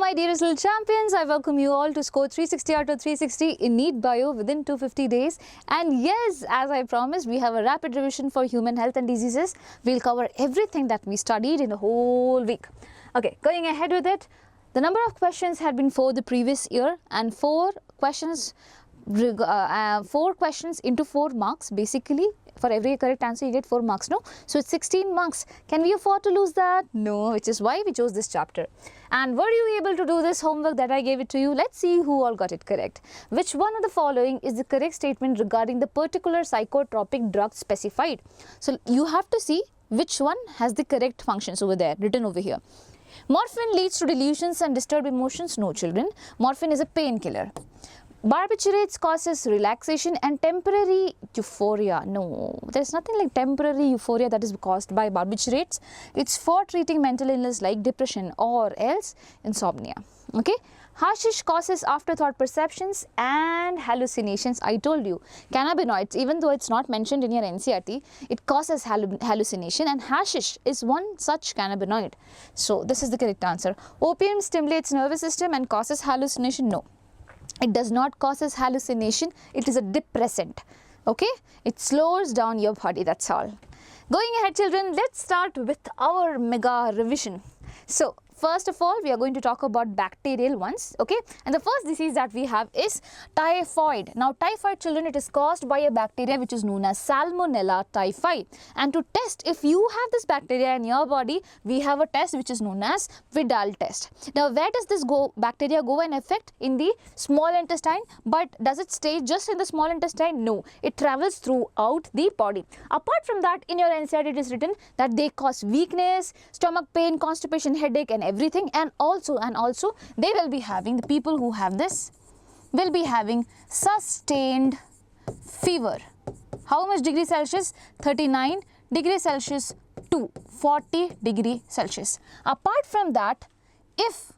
my dearest little champions, I welcome you all to score 360 out of 360 in NEET Bio within 250 days. And yes, as I promised, we have a rapid revision for human health and diseases. We'll cover everything that we studied in the whole week. Okay, going ahead with it, the number of questions had been for the previous year and four questions into 4 marks. Basically, for every correct answer you get 4 marks, no? So it's 16 marks. Can we afford to lose that? No, which is why we chose this chapter. And were you able to do this homework that I gave it to you? Let's see who all got it correct. Which one of the following is the correct statement regarding the particular psychotropic drug specified? So you have to see which one has the correct functions over there, written over here. Morphine leads to delusions and disturbed emotions. No, children. Morphine is a painkiller. Barbiturates causes relaxation and temporary euphoria. No, there's nothing like temporary euphoria that is caused by barbiturates. It's for treating mental illness like depression or else insomnia. Okay. Hashish causes afterthought perceptions and hallucinations. I told you, cannabinoids, even though it's not mentioned in your NCERT, it causes hallucination, and hashish is one such cannabinoid. So this is the correct answer. Opium stimulates nervous system and causes hallucination. No. It does not cause hallucination. It is a depressant. Okay, it slows down your body, that's all. Going ahead, children, let's start with our mega revision. So first of all, we are going to talk about bacterial ones, okay? And the first disease that we have is typhoid. Now, typhoid, children, it is caused by a bacteria which is known as Salmonella typhi. And to test if you have this bacteria in your body, we have a test which is known as Vidal test. Now, where does this bacteria go and affect? In the small intestine. But does it stay just in the small intestine? No, it travels throughout the body. Apart from that, in your NCERT it is written that they cause weakness, stomach pain, constipation, headache, and everything, and also they will be having, the people who have this will be having sustained fever. How much degree Celsius? 39 degree Celsius to 40 degree Celsius. Apart from that, if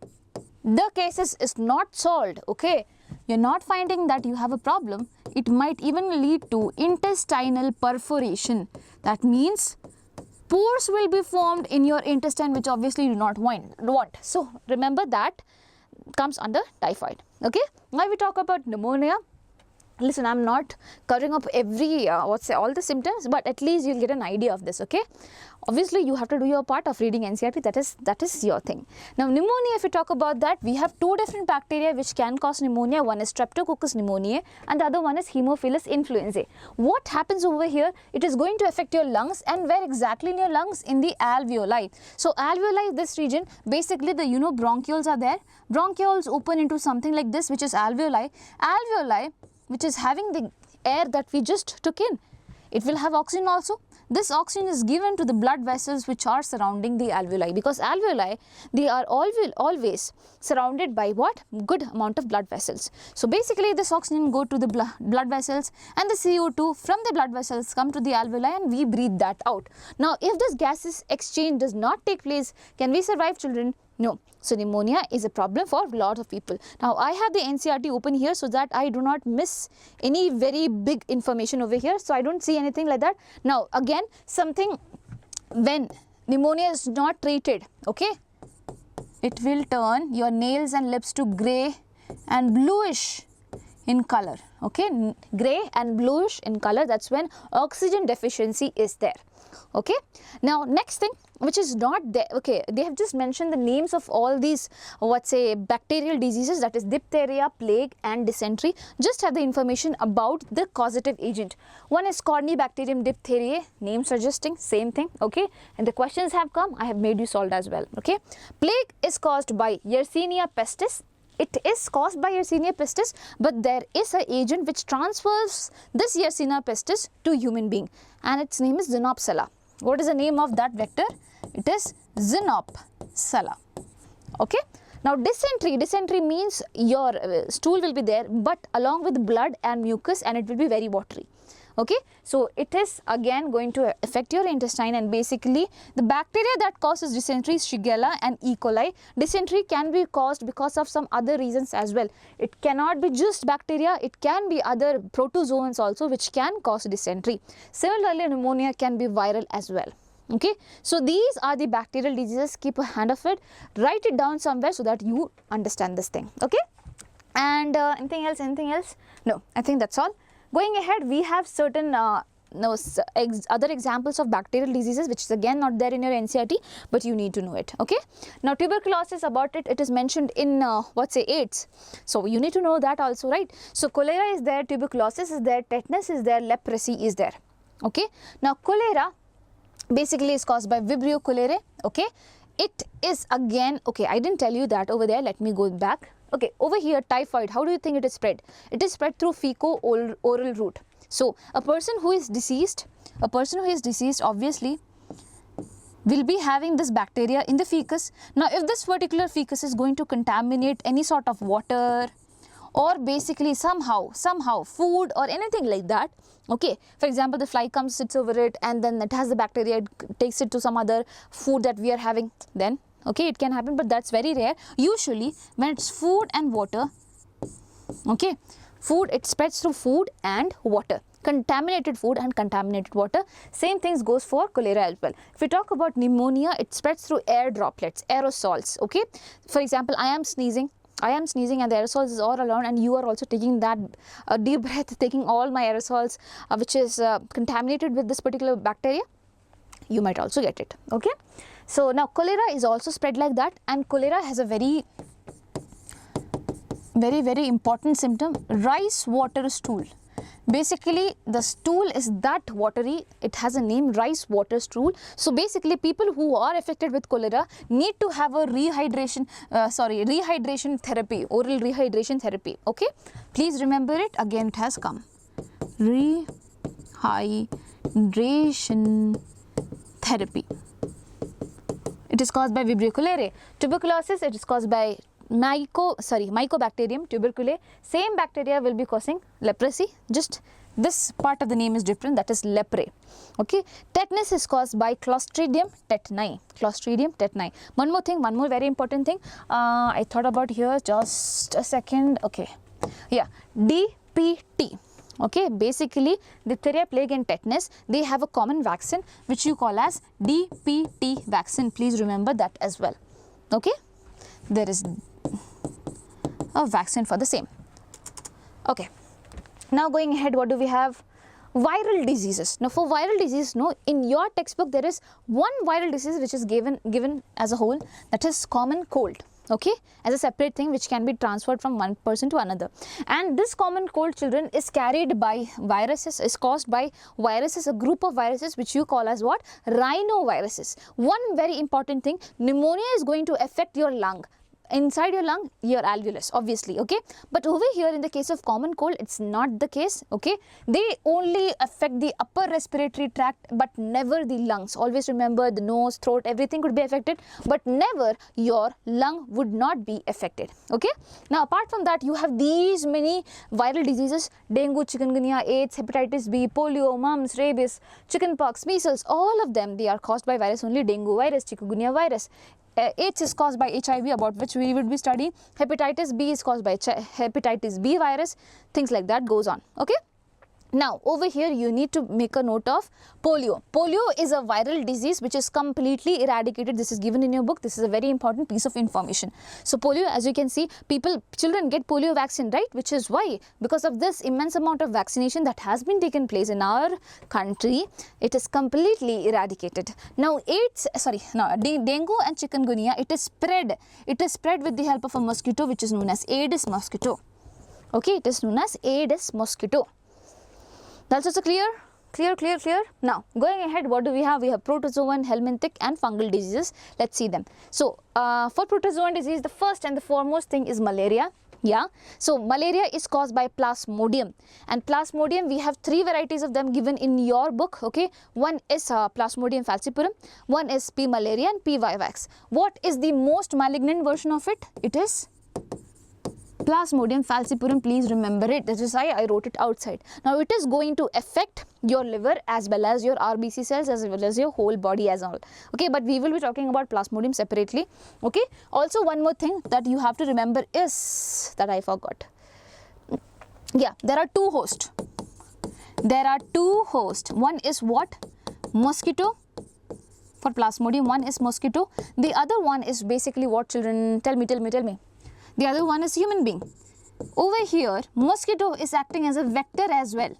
the cases is not solved, okay, you're not finding that you have a problem, it might even lead to intestinal perforation. That means pores will be formed in your intestine, which obviously you do not want. So remember that comes under typhoid. Okay. Now we talk about pneumonia. Listen, I'm not covering up every all the symptoms, but at least you'll get an idea of this. Okay. Obviously, you have to do your part of reading NCERT. That is your thing. Now, pneumonia, if we talk about that, we have 2 different bacteria which can cause pneumonia. One is Streptococcus pneumoniae and the other one is Haemophilus influenzae. What happens over here? It is going to affect your lungs, and where exactly in your lungs? In the alveoli. So, alveoli, this region, basically the bronchioles are there. Bronchioles open into something like this, which is alveoli. Alveoli, which is having the air that we just took in. It will have oxygen also. This oxygen is given to the blood vessels which are surrounding the alveoli, because alveoli, they are always surrounded by what? Good amount of blood vessels. So basically this oxygen go to the blood vessels, and the CO2 from the blood vessels come to the alveoli, and we breathe that out. Now if this gases exchange does not take place, can we survive, children? No. So pneumonia is a problem for a lot of people. Now I have the NCERT open here so that I do not miss any very big information over here. So I don't see anything like that. Now again, something, when pneumonia is not treated, okay, it will turn your nails and lips to grey and bluish in color. Okay, grey and bluish in color. That's when oxygen deficiency is there. Okay. Now next thing, which is not there, okay, they have just mentioned the names of all these bacterial diseases, that is diphtheria, plague and dysentery. Just have the information about the causative agent. One is Corynebacterium diphtheriae, name suggesting, same thing. Okay, and the questions have come, I have made you solve as well. Okay, plague is caused by Yersinia pestis. It is caused by Yersinia pestis, but there is an agent which transfers this Yersinia pestis to human being, and its name is Xenopsala. What is the name of that vector? It is Xenopsala. Okay. Now dysentery means your stool will be there, but along with blood and mucus, and it will be very watery. Okay, so it is again going to affect your intestine, and basically the bacteria that causes dysentery is Shigella and E. coli. Dysentery can be caused because of some other reasons as well. It cannot be just bacteria, it can be other protozoans also which can cause dysentery. Similarly, pneumonia can be viral as well. Okay, so these are the bacterial diseases. Keep a hand of it, write it down somewhere so that you understand this thing. Okay, and anything else? No, I think that's all. Going ahead, we have certain other examples of bacterial diseases, which is again not there in your NCERT, but you need to know it. Okay, now tuberculosis, about it is mentioned in AIDS, so you need to know that also, right? So cholera is there, tuberculosis is there, tetanus is there, leprosy is there. Okay, now cholera basically is caused by Vibrio cholerae. Okay, it is again, okay, I didn't tell you that over there, let me go back. Okay, over here, typhoid, how do you think it is spread? It is spread through fecal-oral route. So a person who is deceased obviously will be having this bacteria in the fecus. Now if this particular fecus is going to contaminate any sort of water or basically somehow food or anything like that, okay, for example, the fly comes, sits over it, and then it has the bacteria, it takes it to some other food that we are having, then okay, it can happen, but that's very rare. Usually when it's food and water, okay, food, it spreads through food and water, contaminated food and contaminated water. Same things goes for cholera as well. If we talk about pneumonia, it spreads through air droplets, aerosols. Okay, for example, I am sneezing and the aerosols is all around, and you are also taking that deep breath, taking all my aerosols which is contaminated with this particular bacteria, you might also get it. Okay, so now cholera is also spread like that, and cholera has a very important symptom, rice water stool. Basically the stool is that watery, it has a name, rice water stool. So basically people who are affected with cholera need to have a rehydration therapy, oral rehydration therapy. Okay, please remember it, again it has come, rehydration therapy. It is caused by Vibrio cholerae. Tuberculosis, it is caused by Mycobacterium tuberculosis. Same bacteria will be causing leprosy, just this part of the name is different, that is leprae. Okay, tetanus is caused by Clostridium tetani. One more thing, one more very important thing, I thought about here, just a second. Okay, yeah, DPT. Okay, basically diphtheria, plague and tetanus, they have a common vaccine which you call as DPT vaccine. Please remember that as well. Okay, there is a vaccine for the same. Okay, now going ahead, what do we have? Viral diseases. Now for viral disease, no, in your textbook there is one viral disease which is given as a whole, that is common cold. Okay, as a separate thing which can be transferred from one person to another, and this common cold, children, is carried by viruses, is caused by viruses, a group of viruses which you call as what? Rhinoviruses. One very important thing, pneumonia is going to affect your lung, inside your lung, your alveolus, obviously. Okay, but over here in the case of common cold, it's not the case. Okay, they only affect the upper respiratory tract but never the lungs. Always remember, the nose, throat, everything could be affected, but never your lung would not be affected. Okay, now apart from that, you have these many viral diseases: dengue, chikungunya, AIDS, hepatitis B, polio, mumps, rabies, chickenpox, measles. All of them, they are caused by virus only. Dengue virus, chikungunya virus. AIDS is caused by HIV, about which we would be studying. Hepatitis B is caused by hepatitis B virus. Things like that goes on. Okay. Now over here you need to make a note of polio. Polio is a viral disease which is completely eradicated. This is given in your book. This is a very important piece of information. So polio, as you can see, children get polio vaccine, right? Which is why, because of this immense amount of vaccination that has been taken place in our country, it is completely eradicated. Now dengue and chikungunya, it is spread with the help of a mosquito which is known as Aedes mosquito. Okay, it is known as Aedes mosquito. That's also clear? Clear. Now, going ahead, what do we have? We have protozoan, helminthic and fungal diseases. Let's see them. So, for protozoan disease, the first and the foremost thing is malaria. Yeah. So, malaria is caused by Plasmodium. And Plasmodium, we have 3 varieties of them given in your book. Okay. One is Plasmodium falciparum. One is P. malaria and P. vivax. What is the most malignant version of it? It is Plasmodium falciparum. Please remember it. That is why I wrote it outside. Now it is going to affect your liver as well as your RBC cells as well as your whole body as all. Okay, but we will be talking about Plasmodium separately. Okay. Also, one more thing that you have to remember is that I forgot. Yeah, there are 2 hosts. One is what? Mosquito. for Plasmodium. One is mosquito. The other one is basically what, children? Tell me. The other one is human being. Over here, mosquito is acting as a vector as well.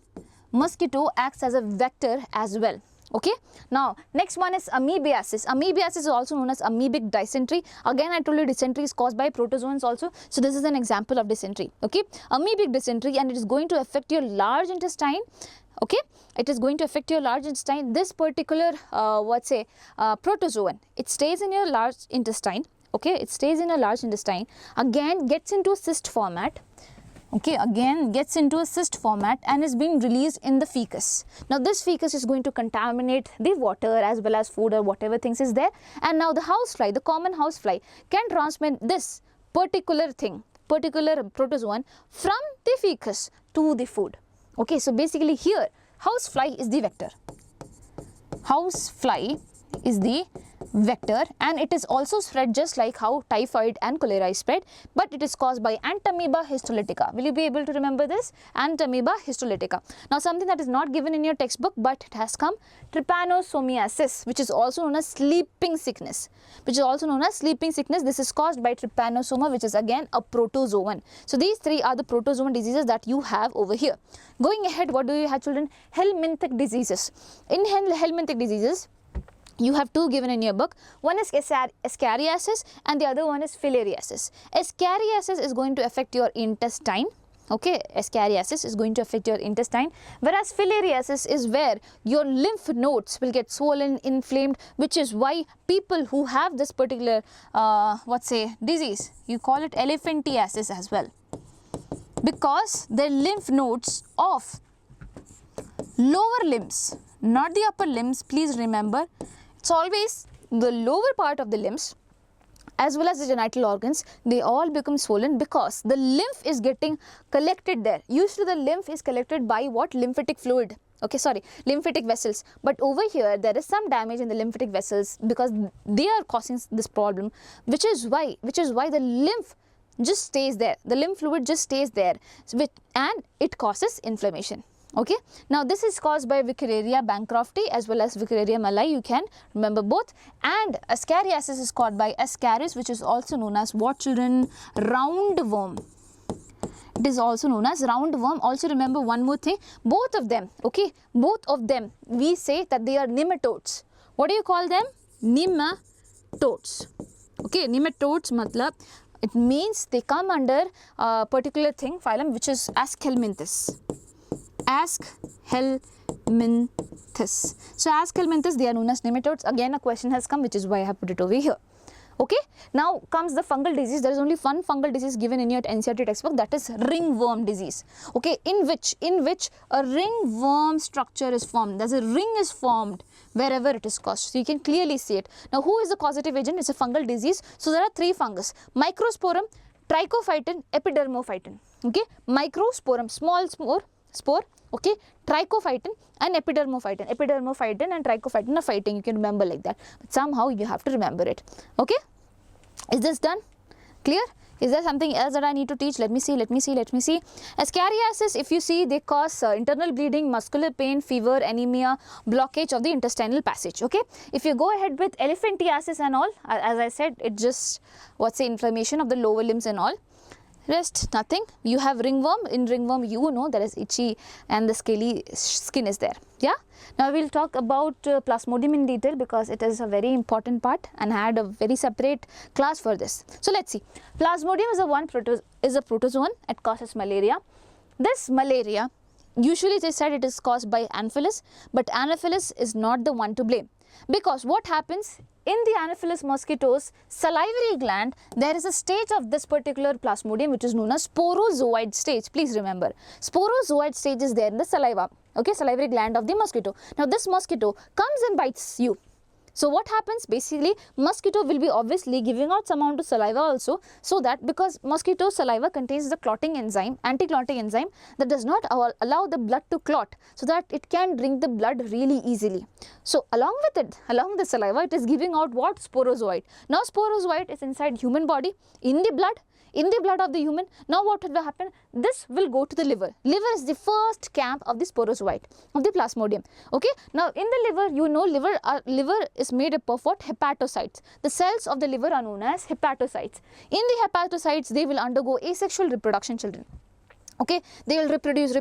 Mosquito acts as a vector as well. Okay. Now, next one is amoebiasis. Amoebiasis is also known as amoebic dysentery. Again, I told you dysentery is caused by protozoans also. So, this is an example of dysentery. Okay. Amoebic dysentery, and it is going to affect your large intestine. Okay. It is going to affect your large intestine. This particular, protozoan, it stays in your large intestine. Okay. It stays in a large intestine. Again, gets into a cyst format. Okay, again gets into a cyst format and is being released in the fecus. Now, this fecus is going to contaminate the water as well as food or whatever things is there. And now the housefly, the common housefly, can transmit this particular thing, particular protozoan from the fecus to the food. Okay, so basically here, housefly is the vector. Housefly is the vector, and it is also spread just like how typhoid and cholera is spread, but it is caused by Entamoeba histolytica. Will you be able to remember this? Entamoeba histolytica. Now, something that is not given in your textbook, but it has come, trypanosomiasis, which is also known as sleeping sickness. This is caused by trypanosoma, which is again a protozoan. So, these three are the protozoan diseases that you have over here. Going ahead, what do you have, children? Helminthic diseases. In helminthic diseases, you have two given in your book. One is ascariasis and the other one is filariasis. Ascariasis is going to affect your intestine. Okay, ascariasis is going to affect your intestine, whereas filariasis is where your lymph nodes will get swollen, inflamed, which is why people who have this particular disease, you call it elephantiasis as well, because the lymph nodes of lower limbs, not the upper limbs, please remember, it's always the lower part of the limbs as well as the genital organs, they all become swollen because the lymph is getting collected there. Usually the lymph is collected by what? Lymphatic fluid. Okay, sorry, lymphatic vessels. But over here there is some damage in the lymphatic vessels because they are causing this problem, which is why the lymph just stays there. The lymph fluid just stays there, and it causes inflammation. Okay. Now, this is caused by Vicariaria bancrofti as well as Vicariaria malai. You can remember both. And ascariasis is caused by Ascaris, which is also known as what, children? Roundworm. It is also known as roundworm. Also remember one more thing. Both of them, okay, both of them, we say that they are nematodes. What do you call them? Nematodes. Okay, nematodes matlab, it means they come under a particular thing, phylum, which is Aschelminthes. Aschelminthes. So, Aschelminthes, they are known as nematodes. Again, a question has come, which is why I have put it over here. Okay. Now comes the fungal disease. There is only one fungal disease given in your NCERT textbook, that is ringworm disease. Okay, in which a ringworm structure is formed. There's a ring is formed wherever it is caused. So you can clearly see it. Now, who is the causative agent? It's a fungal disease. So there are three fungus: Microsporum, Trichophyton, Epidermophyton. Okay, Microsporum, small spore. Okay, Trichophyton and Epidermophyton. Epidermophyton and Trichophyton are fighting. You can remember like that. But somehow you have to remember it. Okay, is this done? Clear? Is there something else that I need to teach? Let me see. Ascariasis, if you see, they cause internal bleeding, muscular pain, fever, anemia, blockage of the intestinal passage. Okay. If you go ahead with elephantiasis and all, as I said, it just inflammation of the lower limbs and all. Rest nothing. You have ringworm. In ringworm, you know there is itchy and the scaly skin is there. Yeah. Now we will talk about Plasmodium in detail because it is a very important part and I had a very separate class for this. So let's see. Plasmodium is a protozoan. It causes malaria. This malaria, usually they said it is caused by Anopheles, but Anopheles is not the one to blame. Because what happens in the Anopheles mosquitoes salivary gland, there is a stage of this particular Plasmodium which is known as sporozoid stage. Please remember, sporozoid stage is there in the saliva, okay, salivary gland of the mosquito. Now this mosquito comes and bites you. So what happens? Basically, mosquito will be obviously giving out some amount of saliva also, so that because mosquito saliva contains the clotting enzyme, anti-clotting enzyme that does not allow the blood to clot, so that it can drink the blood really easily. So along with the saliva, it is giving out what? Sporozoid. Now sporozoid is inside human body, in the blood. in the blood of the human. Now what will happen? This will go to the liver. Liver is the first camp of the sporozoite, of the plasmodium. Okay. Now in the liver, you know, liver is made up of what? Hepatocytes. The cells of the liver are known as hepatocytes. In the hepatocytes, they will undergo asexual reproduction, children. Okay, they will reproduce.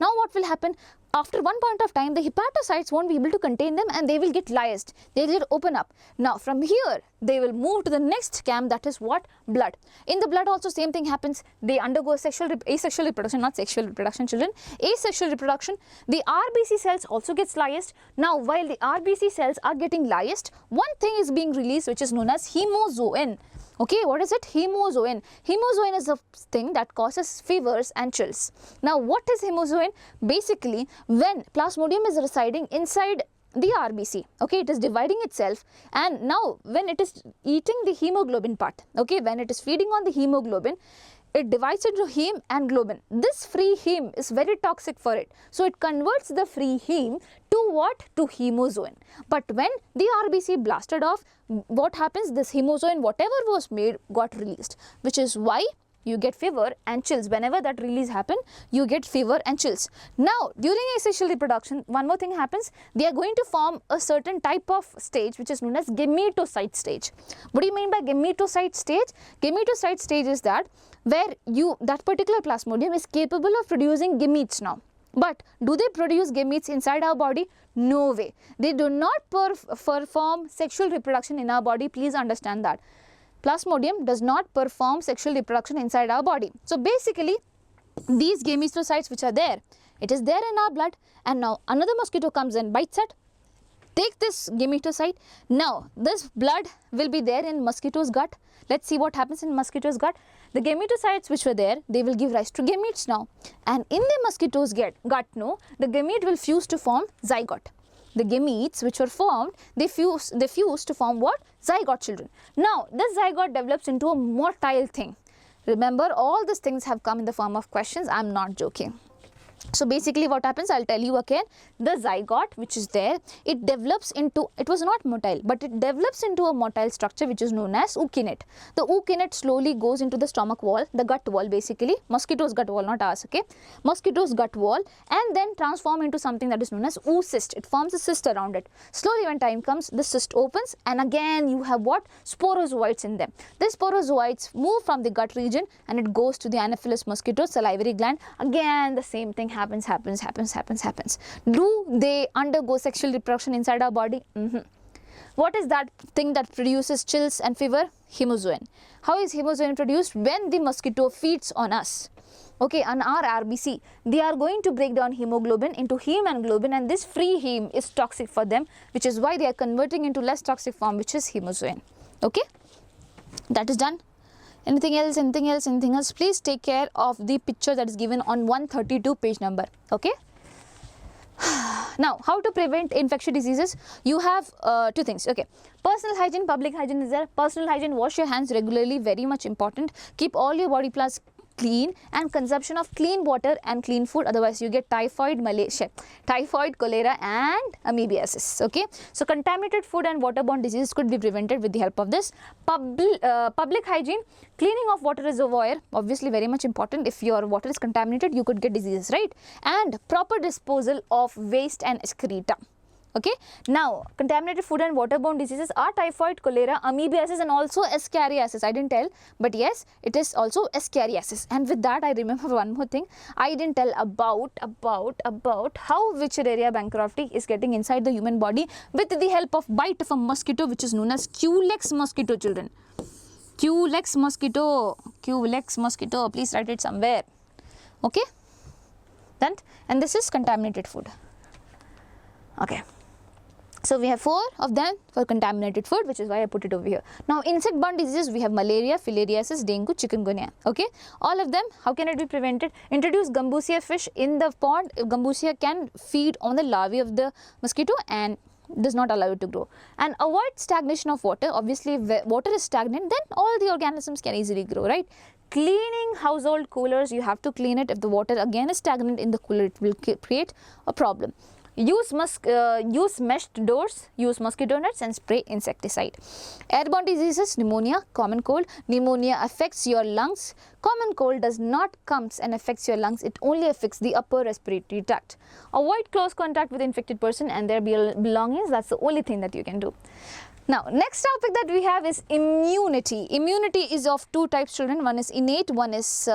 Now what will happen? After one point of time, the hepatocytes won't be able to contain them and they will get lyased. They will open up. Now from here, they will move to the next camp, that is what? Blood. In the blood also same thing happens. They undergo asexual reproduction, not sexual reproduction, children. Asexual reproduction. The RBC cells also gets lyased. Now while the RBC cells are getting lyased, one thing is being released which is known as hemozoin. Okay, what is it? Hemozoin. Hemozoin is a thing that causes fevers and chills. Now, what is hemozoin? Basically, when plasmodium is residing inside the RBC, okay, it is dividing itself, and now when it is eating the hemoglobin part, okay, when it is feeding on the hemoglobin, it divides into heme and globin. This free heme is very toxic for it. So it converts the free heme to what? To hemozoin. But when the RBC blasted off, what happens? This hemozoin, whatever was made, got released, which is why you get fever and chills. Whenever that release happens, you get fever and chills. Now, during asexual reproduction, one more thing happens. They are going to form a certain type of stage which is known as gametocyte stage. What do you mean by gametocyte stage? Gametocyte stage is that where that particular plasmodium is capable of producing gametes now. But do they produce gametes inside our body? No way. They do not perform sexual reproduction in our body. Please understand that. Plasmodium does not perform sexual reproduction inside our body. So basically, these gametocytes which are there, it is there in our blood, and now another mosquito comes and bites it. Take this gametocyte. Now this blood will be there in mosquito's gut. Let's see what happens in mosquito's gut. The gametocytes which were there, they will give rise to gametes now. And in the mosquito's gut, no, the gamete will fuse to form zygote. The gametes which were formed, they fuse to form what? Zygote, children. Now, this zygote develops into a motile thing. Remember, all these things have come in the form of questions. I am not joking. So basically what happens, I'll tell you again, the zygote which is there, it develops into, it was not motile, but it develops into a motile structure which is known as ookinete. The ookinete slowly goes into the stomach wall, the gut wall basically, mosquito's gut wall, not ours, okay, mosquito's gut wall, and then transform into something that is known as oocyst. It forms a cyst around it. Slowly when time comes, the cyst opens and again you have what? Sporozoites in them. The sporozoites move from the gut region and it goes to the Anopheles mosquito salivary gland. Again the same thing happens. Do they undergo sexual reproduction inside our body? What is that thing that produces chills and fever? Hemozoin. How is hemozoin produced? When the mosquito feeds on us, okay, on our RBC, they are going to break down hemoglobin into heme and globin, and this free heme is toxic for them, which is why they are converting into less toxic form, which is hemozoin. Okay, that is done. Anything else? Please take care of the picture that is given on 132 page number. Okay. Now, how to prevent infectious diseases? You have two things. Okay. Personal hygiene, public hygiene is there. Personal hygiene, wash your hands regularly, very much important. Keep all your body parts clean and consumption of clean water and clean food, otherwise you get typhoid, cholera and amoebiasis. Okay, so contaminated food and waterborne diseases could be prevented with the help of this. Public hygiene, cleaning of water reservoir, obviously very much important. If your water is contaminated, you could get diseases, right? And proper disposal of waste and excreta. Okay. Now, contaminated food and waterborne diseases are typhoid, cholera, amoebiasis and also ascariasis. I didn't tell, but yes, it is also ascariasis. And with that, I remember one more thing. I didn't tell about how Wuchereria bancrofti is getting inside the human body with the help of bite of a mosquito which is known as Culex mosquito, children. Culex mosquito. Please write it somewhere. Okay. Done. And this is contaminated food. Okay. So we have 4 of them for contaminated food, which is why I put it over here. Now, insect-borne diseases, we have malaria, filariasis, dengue, chikungunya. Okay, all of them. How can it be prevented? Introduce Gambusia fish in the pond. Gambusia can feed on the larvae of the mosquito and does not allow it to grow. And avoid stagnation of water. Obviously, if water is stagnant, then all the organisms can easily grow, right? Cleaning household coolers, you have to clean it. If the water again is stagnant in the cooler, it will create a problem. use meshed doors, use mosquito nets and spray insecticide. Airborne diseases, pneumonia, common cold. Pneumonia affects your lungs. Common cold does not come and affects your lungs, it only affects the upper respiratory tract. Avoid close contact with infected person and their belongings, that's the only thing that you can do. Now, next topic that we have is immunity. Immunity is of two types, children. One is innate, one is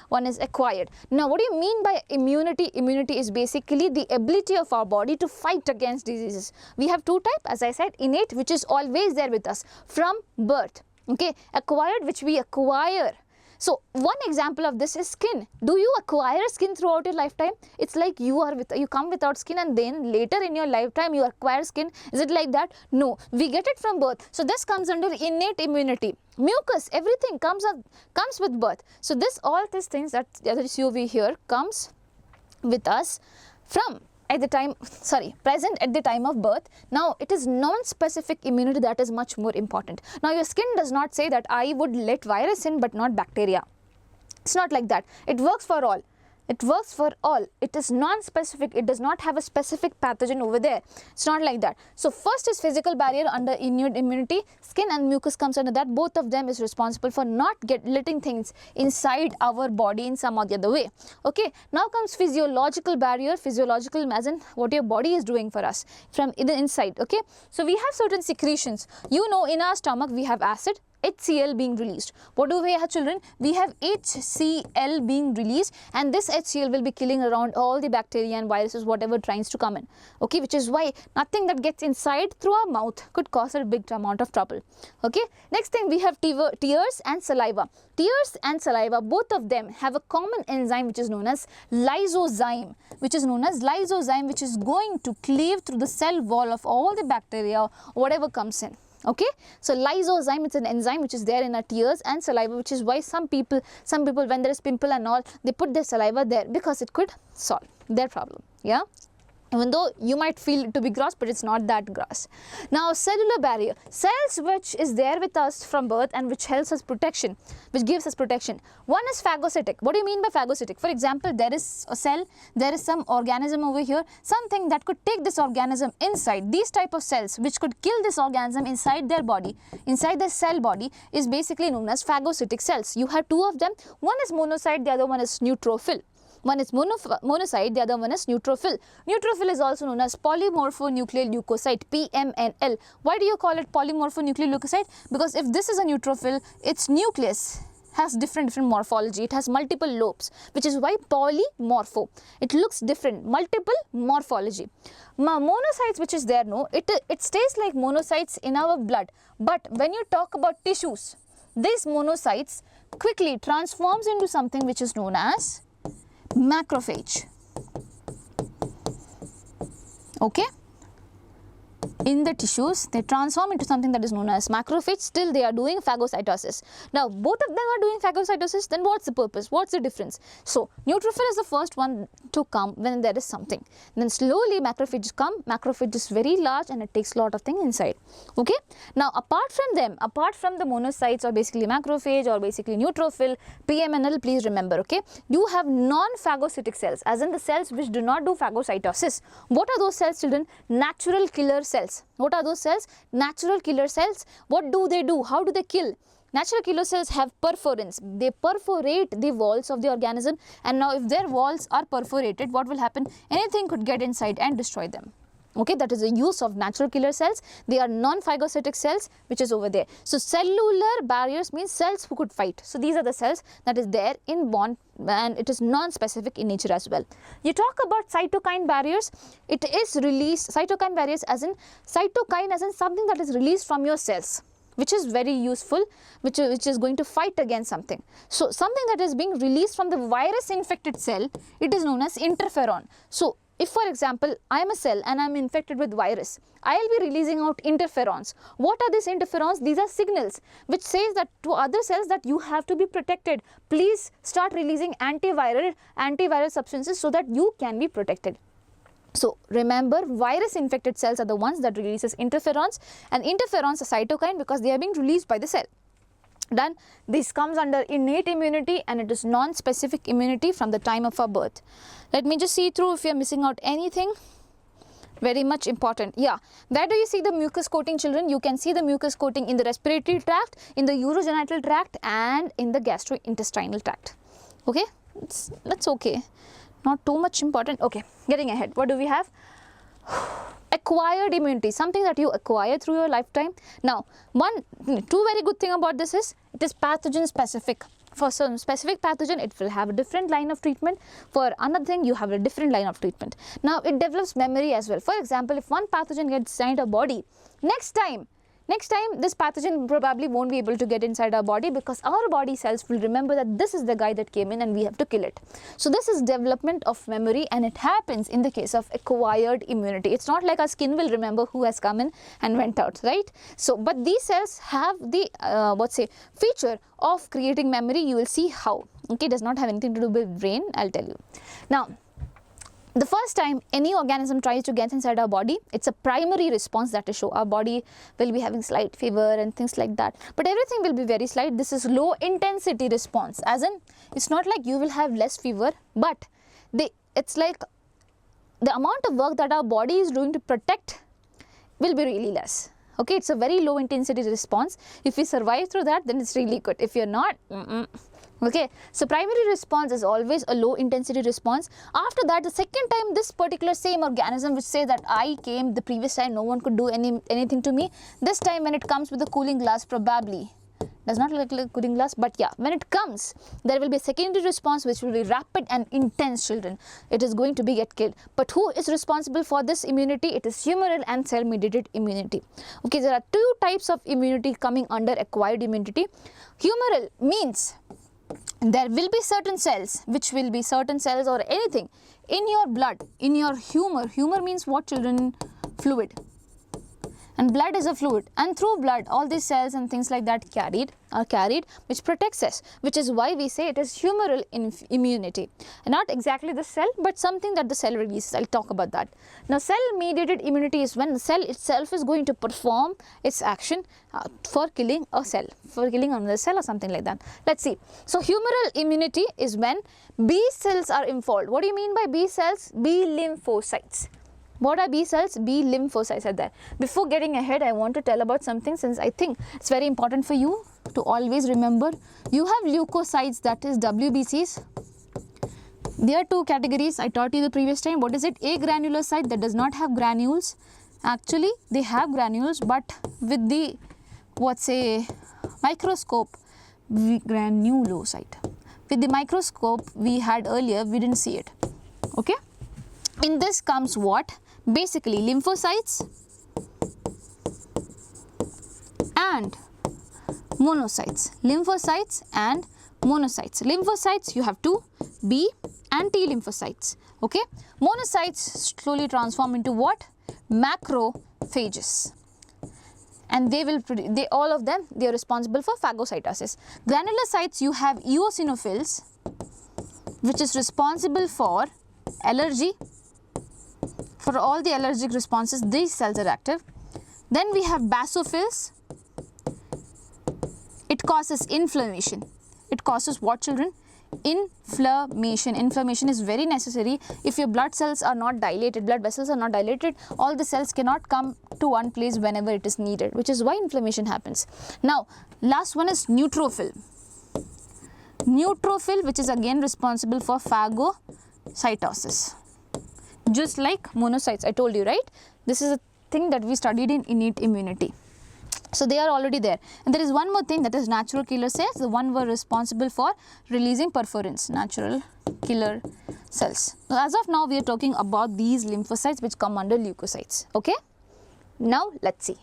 One is acquired. Now, what do you mean by immunity? Immunity is basically the ability of our body to fight against diseases. We have two types, as I said, innate, which is always there with us from birth. Okay, acquired, which we acquire. So, one example of this is skin. Do you acquire skin throughout your lifetime? It's like you come without skin and then later in your lifetime you acquire skin. Is it like that? No, we get it from birth. So, this comes under innate immunity. Mucus, everything comes with birth. So, all these things that you over here comes with us from present at the time of birth. Now, it is non-specific immunity that is much more important. Now, your skin does not say that I would let virus in but not bacteria. It's not like that. It works for all. It works for all. It is non-specific. It does not have a specific pathogen over there. It's not like that. So, first is physical barrier under innate immunity. Skin and mucus comes under that. Both of them is responsible for not letting things inside our body in some or the other way. Okay. Now comes physiological barrier. Physiological as in what your body is doing for us from the inside. Okay. So, we have certain secretions. You know, in our stomach we have acid, HCl being released. What do we have, children? We have HCl being released, and this HCl will be killing around all the bacteria and viruses, whatever tries to come in. Okay, which is why nothing that gets inside through our mouth could cause a big amount of trouble. Okay, next thing we have tears and saliva. Tears and saliva, both of them have a common enzyme which is known as lysozyme, which is going to cleave through the cell wall of all the bacteria, whatever comes in. Okay, so lysozyme, it's an enzyme which is there in our tears and saliva, which is why some people when there is pimple and all, they put their saliva there because it could solve their problem. Yeah, even though you might feel it to be gross, but it's not that gross. Now, cellular barrier, cells which is there with us from birth and which helps us protection, which gives us protection. One is phagocytic. What do you mean by phagocytic? For example, there is a cell, there is some organism over here, something that could take this organism inside. These type of cells which could kill this organism inside their body, inside the cell body, is basically known as phagocytic cells. You have two of them. One is monocyte, the other one is neutrophil. One is monocyte, the other one is neutrophil. Neutrophil is also known as polymorphonuclear leukocyte, PMNL. Why do you call it polymorphonuclear leukocyte? Because if this is a neutrophil, its nucleus has different morphology. It has multiple lobes, which is why polymorpho. It looks different, multiple morphology. Monocytes, which is there, no, it stays like monocytes in our blood. But when you talk about tissues, these monocytes quickly transforms into something which is known as macrophage. Okay, in the tissues they transform into something that is known as macrophage. Still they are doing phagocytosis. Now both of them are doing phagocytosis, then what's the purpose? What's the difference? So neutrophil is the first one to come when there is something, then slowly macrophages come. Macrophage is very large and it takes a lot of things inside. Okay, now apart from them, apart from the monocytes or basically macrophage or basically neutrophil, PMNL, please remember, okay, you have non-phagocytic cells, as in the cells which do not do phagocytosis. What are those cells, children? Natural killer cells. What are those cells? Natural killer cells. What do they do? How do they kill? Natural killer cells have perforants. They perforate the walls of the organism, and now if their walls are perforated, what will happen? Anything could get inside and destroy them. Okay, that is the use of natural killer cells. They are non-phagocytic cells which is over there. So, cellular barriers means cells who could fight. So, these are the cells that is there in bond, and it is non-specific in nature as well. You talk about cytokine barriers. It is released, cytokine barriers as in something that is released from your cells, which is very useful, which is going to fight against something. So, something that is being released from the virus infected cell, it is known as interferon. So, if for example, I am a cell and I am infected with virus, I will be releasing out interferons. What are these interferons? These are signals which says that to other cells that you have to be protected. Please start releasing antiviral substances so that you can be protected. So, remember, virus infected cells are the ones that releases interferons, and interferons are cytokine because they are being released by the cell. Done. This comes under innate immunity and it is non-specific immunity from the time of our birth. Let me just see through if we are missing out anything. Very much important. Yeah. Where do you see the mucus coating, children? You can see the mucus coating in the respiratory tract, in the urogenital tract and in the gastrointestinal tract. Okay. That's okay. Not too much important. Okay. Getting ahead. What do we have? Acquired immunity, something that you acquire through your lifetime. Now, two very good thing about this is it is pathogen specific. For some specific pathogen, it will have a different line of treatment. For another thing, you have a different line of treatment. Now, it develops memory as well. For example, if one pathogen gets inside our body, next time this pathogen probably won't be able to get inside our body because our body cells will remember that this is the guy that came in and we have to kill it. So this is development of memory and it happens in the case of acquired immunity. It's not like our skin will remember who has come in and went out, right? So, but these cells have the feature of creating memory. You will see how. Okay, it does not have anything to do with brain, I'll tell you. Now, the first time any organism tries to get inside our body, it's a primary response that is show. Our body will be having slight fever and things like that. But everything will be very slight. This is low intensity response. As in, it's not like you will have less fever, but it's like the amount of work that our body is doing to protect will be really less. Okay, it's a very low intensity response. If we survive through that, then it's really good. If you're not, Okay, so primary response is always a low intensity response. After that, the second time this particular same organism which say that I came the previous time, no one could do anything to me. This time when it comes with a cooling glass, probably does not look like a cooling glass, but yeah, when it comes, there will be a secondary response which will be rapid and intense, children. It is going to be get killed. But who is responsible for this immunity? It is humoral and cell mediated immunity. Okay, there are two types of immunity coming under acquired immunity. Humoral means there will be certain cells, which will be certain cells or anything in your blood, in your humor. Humor means what, children? Fluid. And blood is a fluid, and through blood all these cells and things like that are carried, which protects us, which is why we say it is humoral immunity. Not exactly the cell, but something that the cell releases. I'll talk about that. Now, cell mediated immunity is when the cell itself is going to perform its action for killing a cell, for killing another cell or something like that. Let's see. So, humoral immunity is when B cells are involved. What do you mean by B cells? B lymphocytes. What are B cells? B lymphocytes are there. Before getting ahead, I want to tell about something, since I think it's very important for you to always remember. You have leukocytes, that is WBCs. There are two categories I taught you the previous time. What is it? A granulocyte that does not have granules. Actually, they have granules, but with the microscope, granulocyte. With the microscope we had earlier, we didn't see it. Okay. In this comes what? Basically lymphocytes and monocytes. Lymphocytes and monocytes. Lymphocytes, you have two, B and T lymphocytes. Okay. Monocytes slowly transform into what? Macrophages. And they will produce, all of them, they are responsible for phagocytosis. Granulocytes, you have eosinophils, which is responsible for allergy. For all the allergic responses, these cells are active. Then we have basophils. It causes inflammation. It causes what, children? Inflammation. Inflammation is very necessary. If your blood cells are not dilated, blood vessels are not dilated, all the cells cannot come to one place whenever it is needed, which is why inflammation happens. Now, last one is neutrophil. Neutrophil, which is again responsible for phagocytosis. Just like monocytes, I told you, right? This is a thing that we studied in innate immunity. So they are already there. And there is one more thing, that is natural killer cells. The one were responsible for releasing perforins, natural killer cells. So as of now, we are talking about these lymphocytes which come under leukocytes. Okay. Now let's see.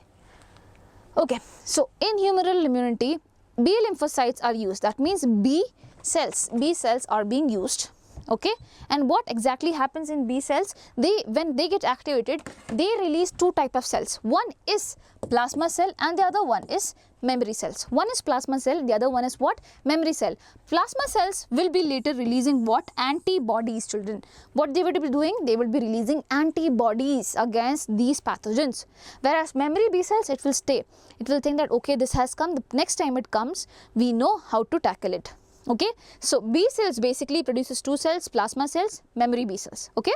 Okay. So in humoral immunity, B lymphocytes are used. That means B cells are being used. Okay, and what exactly happens in B cells? When they get activated, they release two types of cells. One is plasma cell and the other one is memory cells. One is plasma cell, the other one is what? Memory cell. Plasma cells will be later releasing what? Antibodies, children. What they will be doing? They will be releasing antibodies against these pathogens. Whereas memory B cells, it will stay. It will think that okay, this has come, the next time it comes, we know how to tackle it. Okay, so B cells basically produces two cells, plasma cells, memory B cells. Okay.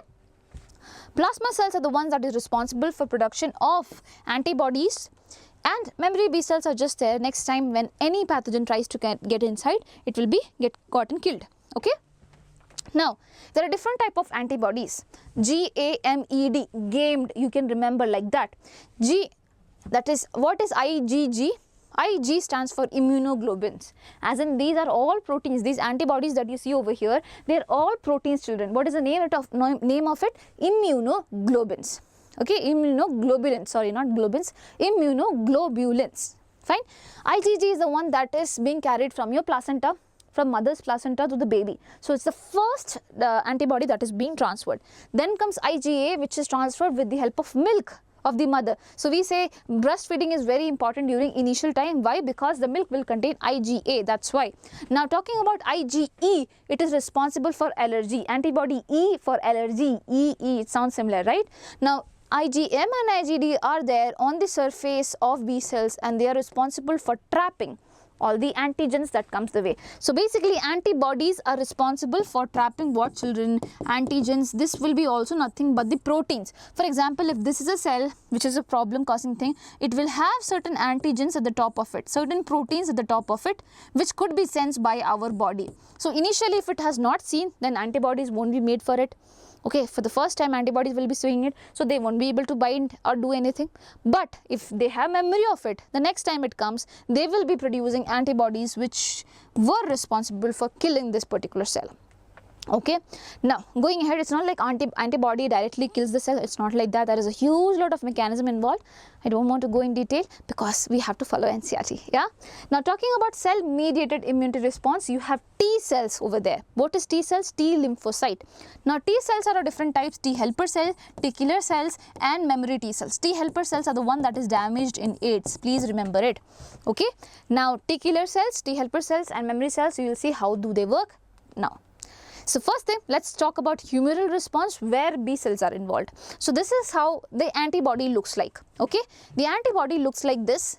Plasma cells are the ones that is responsible for production of antibodies, and memory B cells are just there. Next time when any pathogen tries to get inside, it will be gotten killed. Okay. Now, there are different type of antibodies. GAMED, gamed, you can remember like that. G, that is, what is IgG? Ig stands for immunoglobulins, as in these are all proteins. These antibodies that you see over here, they are all proteins, children. What is the name of it? Immunoglobulins. Okay, immunoglobulins, sorry, not globins, immunoglobulins. Fine. IgG is the one that is being carried from your placenta, from mother's placenta to the baby. So it's the first antibody that is being transferred. Then comes IgA, which is transferred with the help of milk of the mother. So we say breastfeeding is very important during initial time. Why? Because the milk will contain IgA, that's why. Now talking about IgE, it is responsible for allergy. Antibody E for allergy, EE, it sounds similar, right? Now IgM and IgD are there on the surface of B cells, and they are responsible for trapping all the antigens that comes the way. So basically antibodies are responsible for trapping what, children? Antigens. This will be also nothing but the proteins. For example, if this is a cell which is a problem causing thing, it will have certain antigens at the top of it, certain proteins at the top of it, which could be sensed by our body. So initially if it has not seen, then antibodies won't be made for it. Okay, for the first time antibodies will be seeing it, so they won't be able to bind or do anything. But if they have memory of it, the next time it comes, they will be producing antibodies which were responsible for killing this particular cell. Okay, now going ahead, it's not like antibody directly kills the cell. It's not like that. There is a huge lot of mechanism involved. I don't want to go in detail because we have to follow NCERT. Yeah. Now talking about cell mediated immunity response, you have T cells over there. What is T cells? T lymphocyte. Now T cells are of different types: T helper cell, T killer cells, and memory T cells. T helper cells are the one that is damaged in AIDS. Please remember it. Okay. Now T killer cells, T helper cells, and memory cells, you will see how do they work now. So first thing, let's talk about humoral response where B cells are involved. So this is how the antibody looks like. Okay, the antibody looks like this.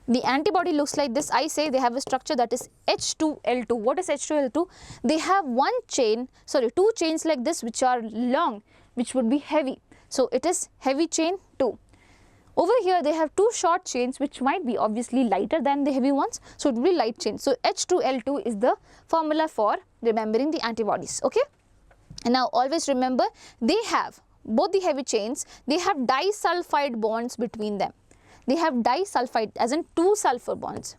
The antibody looks like this. I say they have a structure that is H2L2. What is H2L2? They have two chains like this which are long, which would be heavy. So it is heavy chain 2. Over here they have two short chains which might be obviously lighter than the heavy ones, so it will be light chain. So H2L2 is the formula for remembering the antibodies. Okay, and now always remember, they have both the heavy chains, they have disulfide bonds between them. They have disulfide, as in two sulfur bonds.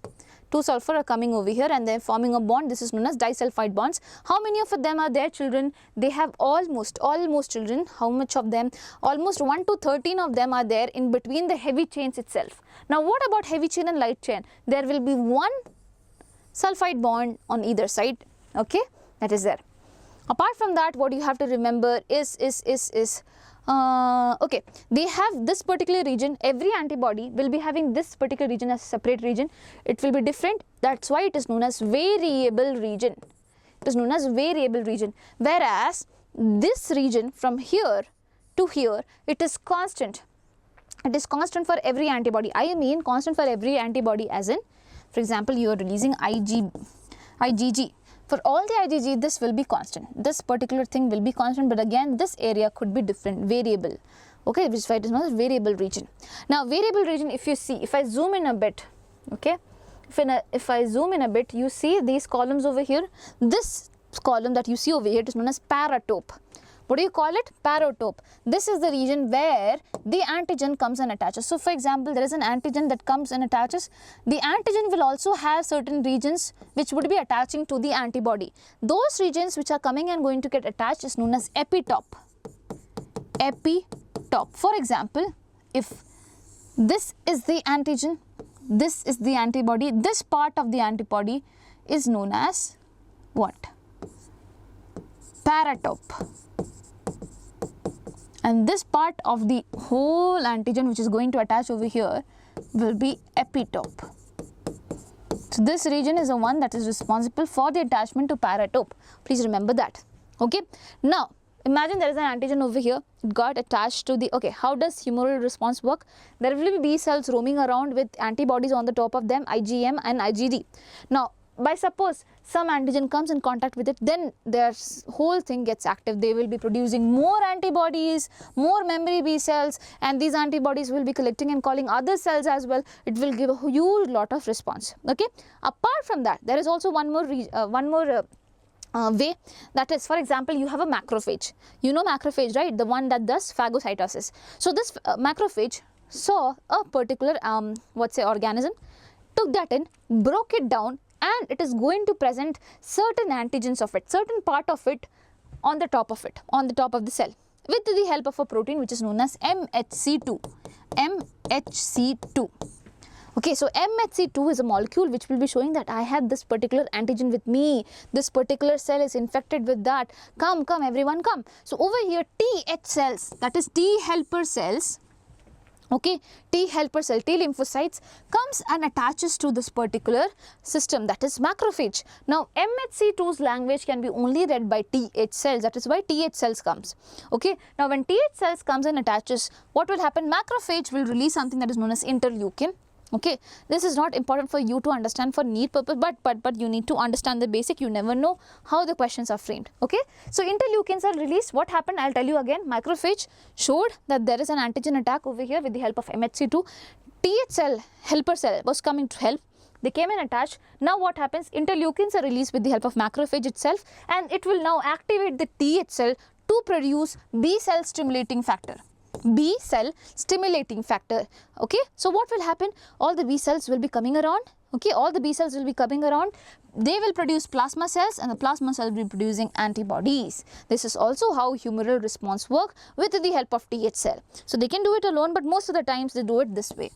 Two sulfur are coming over here and they are forming a bond. This is known as disulfide bonds. How many of them are there, children? They have almost children. How much of them? Almost 1 to 13 of them are there in between the heavy chains itself. Now what about heavy chain and light chain? There will be one sulfide bond on either side. Okay, that is there. Apart from that, what you have to remember is okay, they have this particular region. Every antibody will be having this particular region as a separate region. It will be different. That's why it is known as variable region. It is known as variable region. Whereas this region from here to here, it is constant. It is constant for every antibody. I mean constant for every antibody, as in, for example, you are releasing IgG. For all the IgG, this will be constant. This particular thing will be constant, but again, this area could be different, variable. Okay, which is why it is known as variable region. Now, variable region, if you see, if I zoom in a bit, okay, if I zoom in a bit, you see these columns over here. This column that you see over here, it is known as paratope. What do you call it? Paratope. This is the region where the antigen comes and attaches. So for example, there is an antigen that comes and attaches. The antigen will also have certain regions which would be attaching to the antibody. Those regions which are coming and going to get attached is known as epitope. Epitope. For example, if this is the antigen, this is the antibody, this part of the antibody is known as what? Paratope. And this part of the whole antigen which is going to attach over here will be epitope. So this region is the one that is responsible for the attachment to paratope. Please remember that. Okay. Now imagine there is an antigen over here. It got attached to the, okay, how does humoral response work? There will be B cells roaming around with antibodies on the top of them, IgM and IgD. Now by suppose some antigen comes in contact with it, then their whole thing gets active. They will be producing more antibodies, more memory B cells, and these antibodies will be collecting and calling other cells as well. It will give a huge lot of response. Okay. Apart from that, there is also one more way, that is, for example, you have a macrophage. You know macrophage, right? The one that does phagocytosis. So this macrophage saw a particular organism, took that in, broke it down, and it is going to present certain antigens of it, certain part of it on the top of it, on the top of the cell, with the help of a protein which is known as MHC2. MHC2. Okay, so MHC2 is a molecule which will be showing that I have this particular antigen with me, this particular cell is infected with that, come everyone come. So over here TH cells, that is T helper cells, okay, T helper cell, T lymphocytes comes and attaches to this particular system, that is macrophage. Now MHC2's language can be only read by TH cells, that is why TH cells comes. Okay, now when TH cells comes and attaches, what will happen? Macrophage will release something that is known as interleukin. Okay, this is not important for you to understand for NEET purpose, but you need to understand the basic. You never know how the questions are framed. Okay, so interleukins are released. What happened? I'll tell you again. Macrophage showed that there is an antigen attack over here with the help of MHC2. TH cell, helper cell, was coming to help. They came and attached. Now what happens? Interleukins are released with the help of macrophage itself, and it will now activate the TH cell to produce B cell stimulating factor. B cell stimulating factor. Okay, so what will happen? All the B cells will be coming around. Okay, all the B cells will be coming around. They will produce plasma cells, and the plasma cells will be producing antibodies. This is also how humoral response work with the help of TH cell. So they can do it alone, but most of the times they do it this way.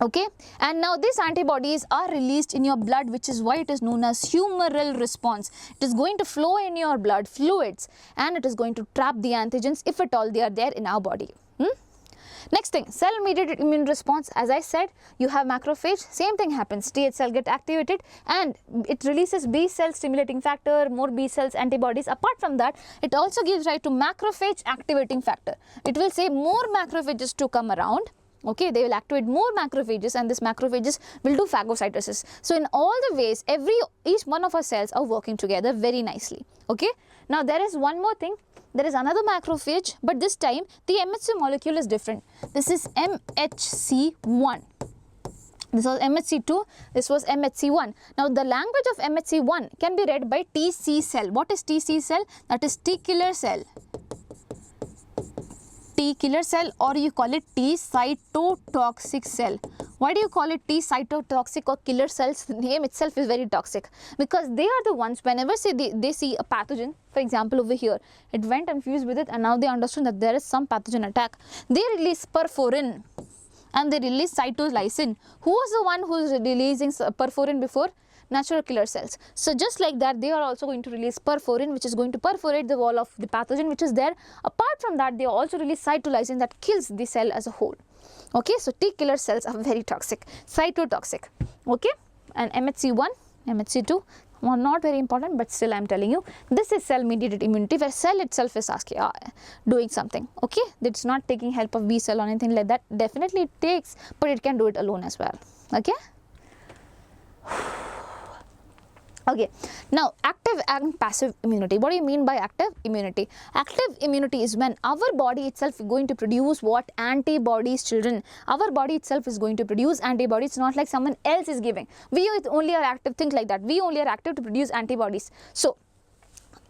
Okay, and now these antibodies are released in your blood, which is why it is known as humoral response. It is going to flow in your blood fluids, and it is going to trap the antigens if at all they are there in our body. Next thing, cell mediated immune response. As I said, you have macrophage, same thing happens. TH cell get activated and it releases B cell stimulating factor, more B cells, antibodies. Apart from that, it also gives rise to macrophage activating factor. It will say more macrophages to come around. Okay, they will activate more macrophages, and this macrophages will do phagocytosis. So in all the ways, each one of our cells are working together very nicely. Okay, now there is one more thing. There is another macrophage, but this time the MHC molecule is different. This is MHC1. This was MHC2, this was MHC1. Now the language of MHC1 can be read by TC cell. What is TC cell? That is T killer cell. T killer cell, or you call it T cytotoxic cell. Why do you call it T cytotoxic or killer cells? The name itself is very toxic, because they are the ones, whenever they see a pathogen, for example over here, it went and fused with it, and now they understood that there is some pathogen attack. They release perforin and they release cytolysin. Who was the one who is releasing perforin before? Natural killer cells. So just like that, they are also going to release perforin, which is going to perforate the wall of the pathogen which is there. Apart from that, they also release cytolysin that kills the cell as a whole. Okay, so T killer cells are very toxic, cytotoxic. Okay, and MHC1, MHC2, well, not very important, but still I am telling you, this is cell mediated immunity, where cell itself is asking, doing something. Okay, it's not taking help of B cell or anything like that. Definitely it takes, but it can do it alone as well. Okay. Okay, now active and passive immunity. What do you mean by active immunity? Active immunity is when our body itself is going to produce what? Antibodies, children. Our body itself is going to produce antibodies. It's not like someone else is giving. We only are active, think like that. We only are active to produce antibodies. So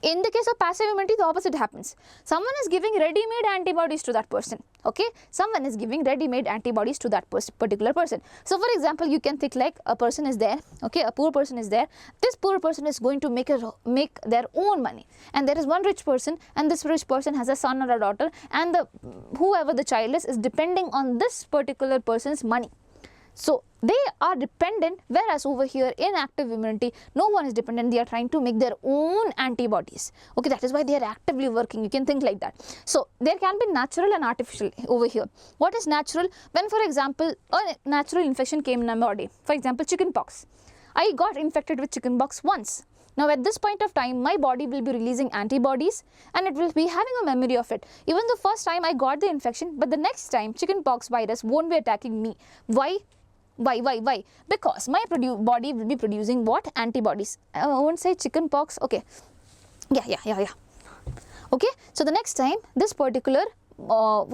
in the case of passive immunity, the opposite happens. Someone is giving ready-made antibodies to that person. Okay, someone is giving ready-made antibodies to that particular person. So for example, you can think like a person is there, okay, a poor person is there. This poor person is going to make their own money, and there is one rich person, and this rich person has a son or a daughter, and whoever the child is depending on this particular person's money. So they are dependent, whereas over here in active immunity, no one is dependent. They are trying to make their own antibodies. Okay, that is why they are actively working. You can think like that. So there can be natural and artificial over here. What is natural? When, for example, a natural infection came in my body, for example, chickenpox. I got infected with chickenpox once. Now at this point of time, my body will be releasing antibodies and it will be having a memory of it. Even the first time I got the infection, but the next time chickenpox virus won't be attacking me. Why? Why? Because my body will be producing what? Antibodies. I won't say chickenpox. Okay. Yeah. Okay. So the next time this particular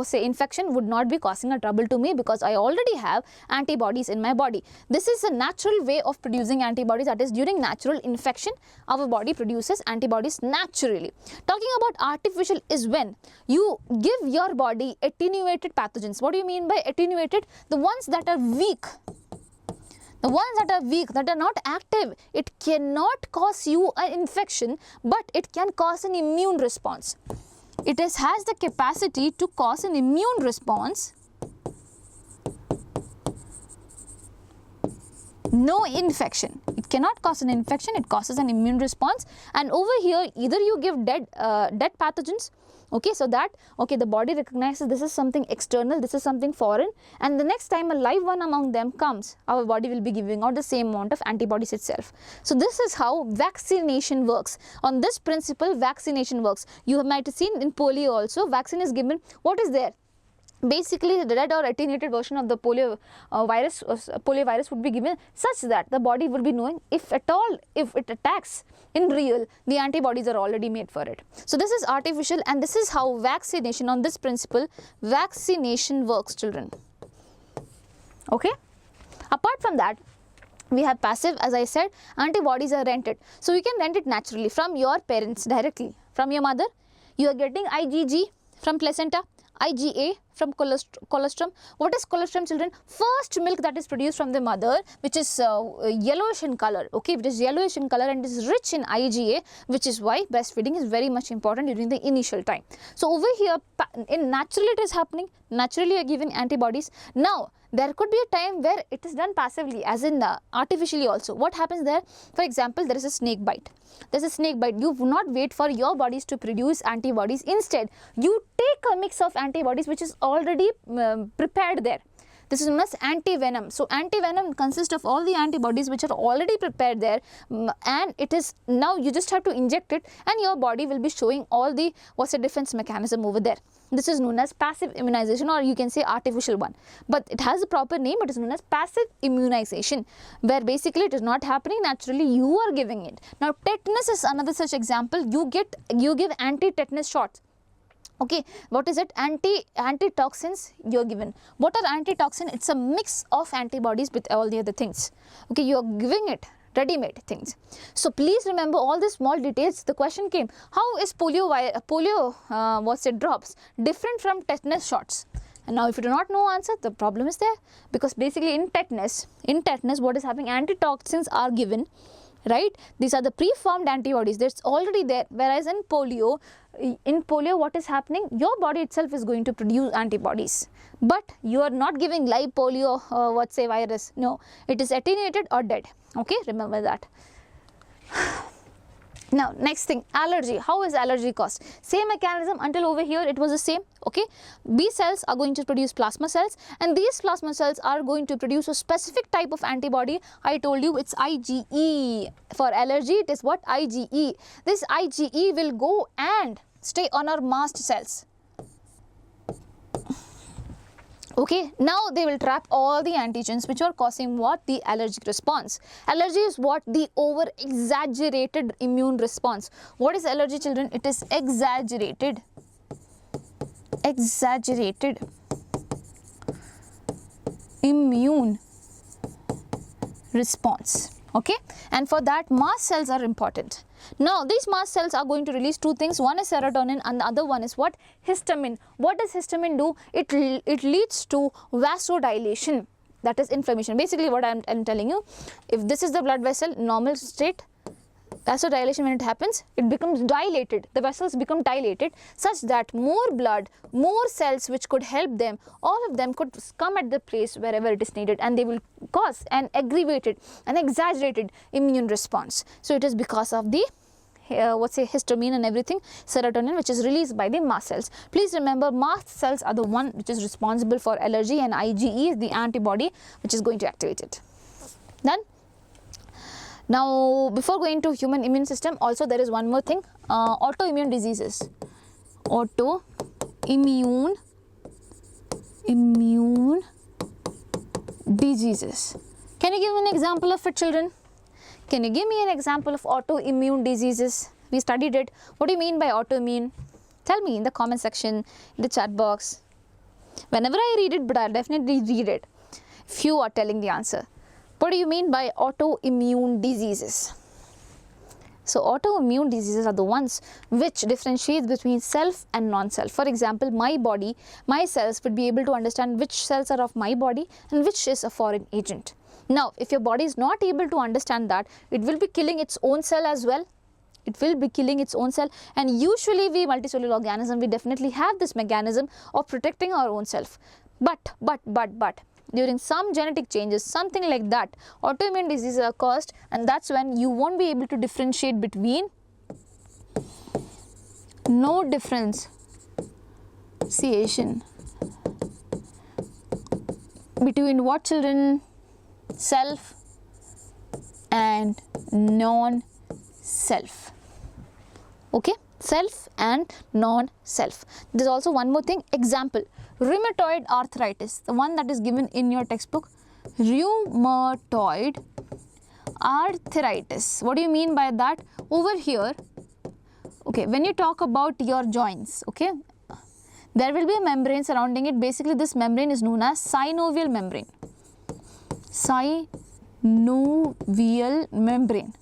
say infection would not be causing a trouble to me because I already have antibodies in my body. This is a natural way of producing antibodies, that is during natural infection our body produces antibodies naturally. Talking about artificial is when you give your body attenuated pathogens. What do you mean by attenuated? The ones that are weak. The ones that are weak, that are not active. It cannot cause you an infection, but it can cause an immune response. It has the capacity to cause an immune response. No infection. It cannot cause an infection, it causes an immune response. And over here, either you give dead pathogens, okay, so that, okay, the body recognizes this is something external, this is something foreign, and the next time a live one among them comes, our body will be giving out the same amount of antibodies itself. So this is how vaccination works. On this principle, vaccination works. You might have seen in polio also, vaccine is given. What is there? Basically, the dead or attenuated version of the polio virus would be given such that the body will be knowing if at all, if it attacks in real, the antibodies are already made for it. So this is artificial, and this is how vaccination, on this principle, vaccination works, children. Okay. Apart from that, we have passive. As I said, antibodies are rented. So you can rent it naturally from your parents directly. From your mother, you are getting IgG from placenta, IgA from colostrum. What is colostrum, children? First milk that is produced from the mother, which is yellowish in color. Okay, it is yellowish in color and is rich in IgA, which is why breastfeeding is very much important during the initial time. So over here, in naturally it is happening. Naturally, you are giving antibodies. Now, there could be a time where it is done passively, as in artificially also. What happens there? For example, there is a snake bite. There is a snake bite. You do not wait for your bodies to produce antibodies. Instead, you take a mix of antibodies which is already prepared there. This is known as anti-venom. So anti-venom consists of all the antibodies which are already prepared there, and it is now you just have to inject it and your body will be showing all the what's the defense mechanism over there. This is known as passive immunization, or you can say artificial one, but it has a proper name. It is known as passive immunization, where basically it is not happening naturally, you are giving it. Now tetanus is another such example. You give anti-tetanus shots. Okay, what is it? Antitoxins you are given. What are antitoxin? It's a mix of antibodies with all the other things. Okay, you are giving it ready-made things. So please remember all the small details. The question came, how is polio drops different from tetanus shots? And now if you do not know answer, the problem is there, because basically in tetanus what is happening, antitoxins are given, right? These are the preformed antibodies that's already there, whereas in polio what is happening, your body itself is going to produce antibodies, but you are not giving live polio virus. No, it is attenuated or dead. Okay, remember that. Now next thing, allergy. How is allergy caused? Same mechanism until over here it was the same. Okay, B cells are going to produce plasma cells, and these plasma cells are going to produce a specific type of antibody. I told you it's IgE. For allergy it is what? IgE. This IgE will go and stay on our mast cells. Okay, now they will trap all the antigens which are causing what? The allergic response. Allergy is what? The over exaggerated immune response. What is allergy, children? It is exaggerated immune response. Okay, and for that mast cells are important. Now these mast cells are going to release two things. One is serotonin and the other one is what? Histamine. What does histamine do? It leads to vasodilation, that is inflammation. Basically what I am telling you, if this is the blood vessel, normal state, Vasodilation, when it happens, it becomes dilated. The vessels become dilated such that more blood, more cells which could help them, all of them could come at the place wherever it is needed, and they will cause an aggravated and exaggerated immune response. So it is because of the histamine and everything, serotonin, which is released by the mast cells. Please remember, mast cells are the one which is responsible for allergy, and IgE is the antibody which is going to activate it. Done? Now, before going to human immune system, also there is one more thing, autoimmune diseases. Autoimmune diseases. Can you give me an example of it, children? Can you give me an example of autoimmune diseases? We studied it. What do you mean by autoimmune? Tell me in the comment section, in the chat box. Whenever I read it, but I'll definitely read it if you are telling the answer. What do you mean by autoimmune diseases? So autoimmune diseases are the ones which differentiate between self and non-self. For example, my body, my cells would be able to understand which cells are of my body and which is a foreign agent. Now, if your body is not able to understand that, it will be killing its own cell as well. It will be killing its own cell, and usually we multicellular organism, we definitely have this mechanism of protecting our own self. But during some genetic changes, something like that, autoimmune diseases are caused, and that's when you won't be able to differentiate between between what, children? Self and non-self. Okay, self and non-self. There's also one more thing. Example, rheumatoid arthritis, the one that is given in your textbook. Rheumatoid arthritis. What do you mean by that? Over here, okay, when you talk about your joints, okay, there will be a membrane surrounding it. Basically, this membrane is known as synovial membrane. Synovial membrane.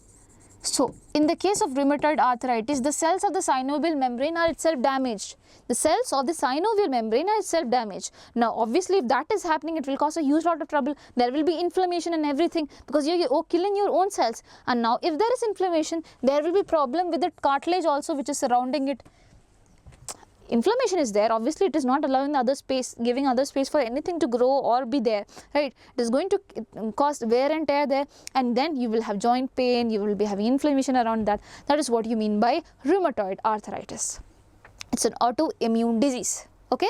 So, in the case of rheumatoid arthritis, the cells of the synovial membrane are itself damaged. The cells of the synovial membrane are itself damaged. Now, obviously, if that is happening, it will cause a huge lot of trouble. There will be inflammation and everything because you're killing your own cells. And now, if there is inflammation, there will be problem with the cartilage also which is surrounding it. Inflammation is there, obviously it is not allowing the other space, giving other space for anything to grow or be there, right? It is going to cause wear and tear there, and then you will have joint pain, you will be having inflammation around that. That is what you mean by rheumatoid arthritis. It's an autoimmune disease, okay?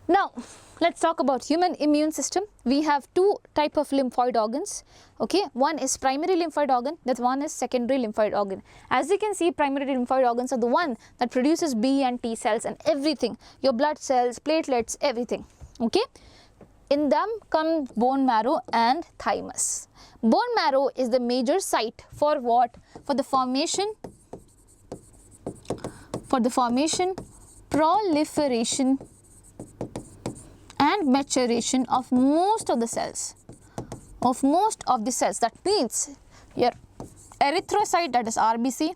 Now, let's talk about human immune system. We have two type of lymphoid organs, okay? One is primary lymphoid organ, that one is secondary lymphoid organ. As you can see, primary lymphoid organs are the one that produces B and T cells and everything, your blood cells, platelets, everything, okay? In them come bone marrow and thymus. Bone marrow is the major site for what? For the formation, proliferation and maturation of most of the cells. That means your erythrocyte, that is RBC,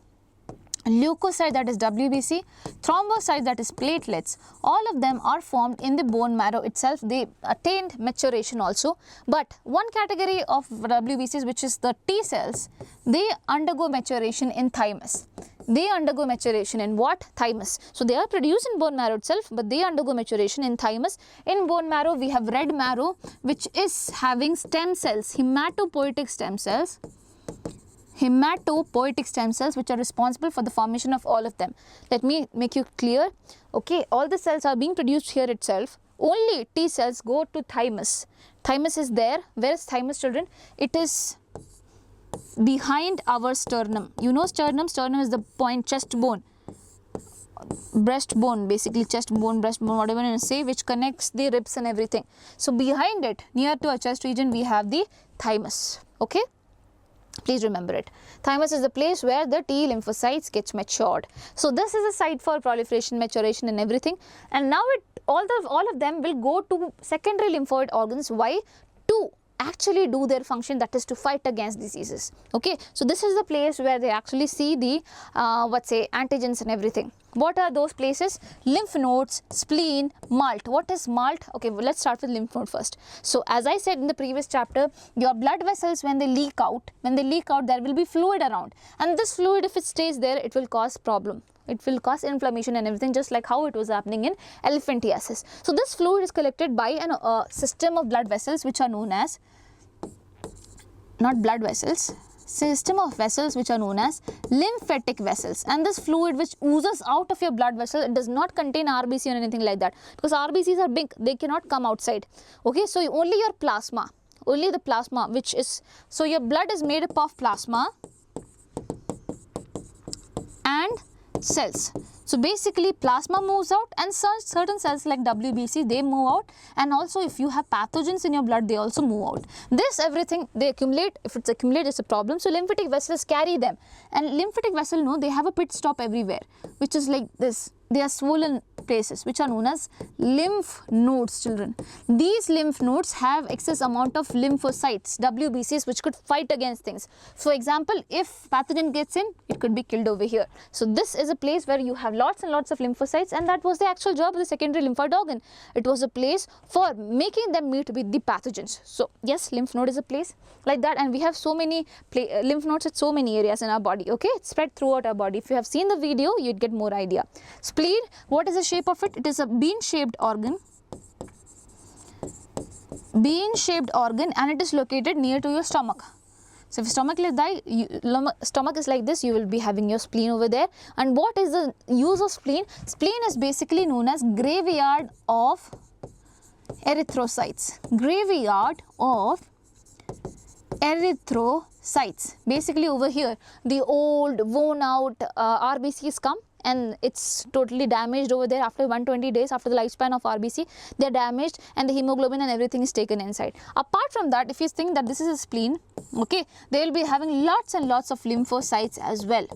leukocyte, that is WBC, thrombocyte, that is platelets, all of them are formed in the bone marrow itself. They attained maturation also, but one category of WBCs, which is the T cells, they undergo maturation in thymus. They undergo maturation in what? Thymus. So, they are produced in bone marrow itself, but they undergo maturation in thymus. In bone marrow, we have red marrow, which is having stem cells, hematopoietic stem cells, which are responsible for the formation of all of them. Let me make you clear. Okay, all the cells are being produced here itself. Only T cells go to thymus. Thymus is there. Where is thymus, children? It is behind our sternum. You know sternum? Sternum is the point, chest bone, breastbone, basically chest bone, breastbone, whatever you say, which connects the ribs and everything. So, behind it, near to our chest region, we have the thymus. Okay? Please remember it. Thymus is the place where the T lymphocytes gets matured. So, this is a site for proliferation, maturation and everything. And now all of them will go to secondary lymphoid organs. Why? To actually do their function, that is to fight against diseases. Okay, so this is the place where they actually see the antigens and everything. What are those places? Lymph nodes, spleen, malt. What is malt? Okay, well, let's start with lymph node first. So as I said in the previous chapter, your blood vessels, when they leak out, there will be fluid around, and this fluid, if it stays there, it will cause problem. It will cause inflammation and everything, just like how it was happening in elephantiasis. So this fluid is collected by a system of blood vessels which are known as, not blood vessels, system of vessels which are known as lymphatic vessels. And this fluid which oozes out of your blood vessel, it does not contain RBC or anything like that, because RBCs are big, they cannot come outside. Okay, so only your plasma, only the plasma, which is, so your blood is made up of plasma and cells. So basically plasma moves out, and certain cells like WBC, they move out, and also if you have pathogens in your blood, they also move out. This everything, they accumulate. If it's accumulated, it's a problem. So lymphatic vessels carry them, and lymphatic vessel, no, they have a pit stop everywhere, which is like this. They are swollen places which are known as lymph nodes, children. These lymph nodes have excess amount of lymphocytes, WBCs, which could fight against things. For example, if pathogen gets in, it could be killed over here. So this is a place where you have lots and lots of lymphocytes, and that was the actual job of the secondary lymphoid organ. It was a place for making them meet with the pathogens. So yes, lymph node is a place like that, and we have so many lymph nodes at so many areas in our body. Okay, it's spread throughout our body. If you have seen the video, you'd get more idea. Spleen, what is the shape of it? It is a bean-shaped organ. Bean-shaped organ, and it is located near to your stomach. So if stomach is like this, you will be having your spleen over there. And what is the use of spleen? Spleen is basically known as graveyard of erythrocytes. Graveyard of erythrocytes. Basically over here, the old worn out RBCs come, and it's totally damaged over there. After 120 days, after the lifespan of RBC, they're damaged, and the hemoglobin and everything is taken inside. Apart from that, if you think that this is a spleen, okay, they will be having lots and lots of lymphocytes as well,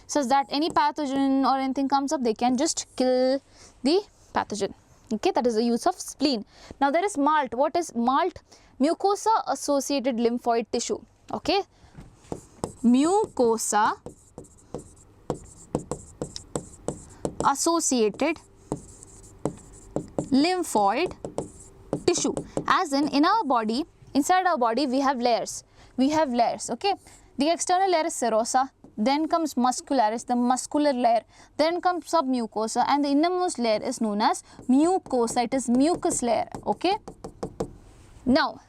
such that any pathogen or anything comes up, they can just kill the pathogen. Okay, that is the use of spleen. Now there is malt. What is malt? Mucosa associated lymphoid tissue. Okay, mucosa associated lymphoid tissue. As in our body, inside our body, we have layers. Okay, the external layer is serosa, then comes muscularis, the muscular layer, then comes submucosa, and the innermost layer is known as mucosa. It is mucus layer. Okay, now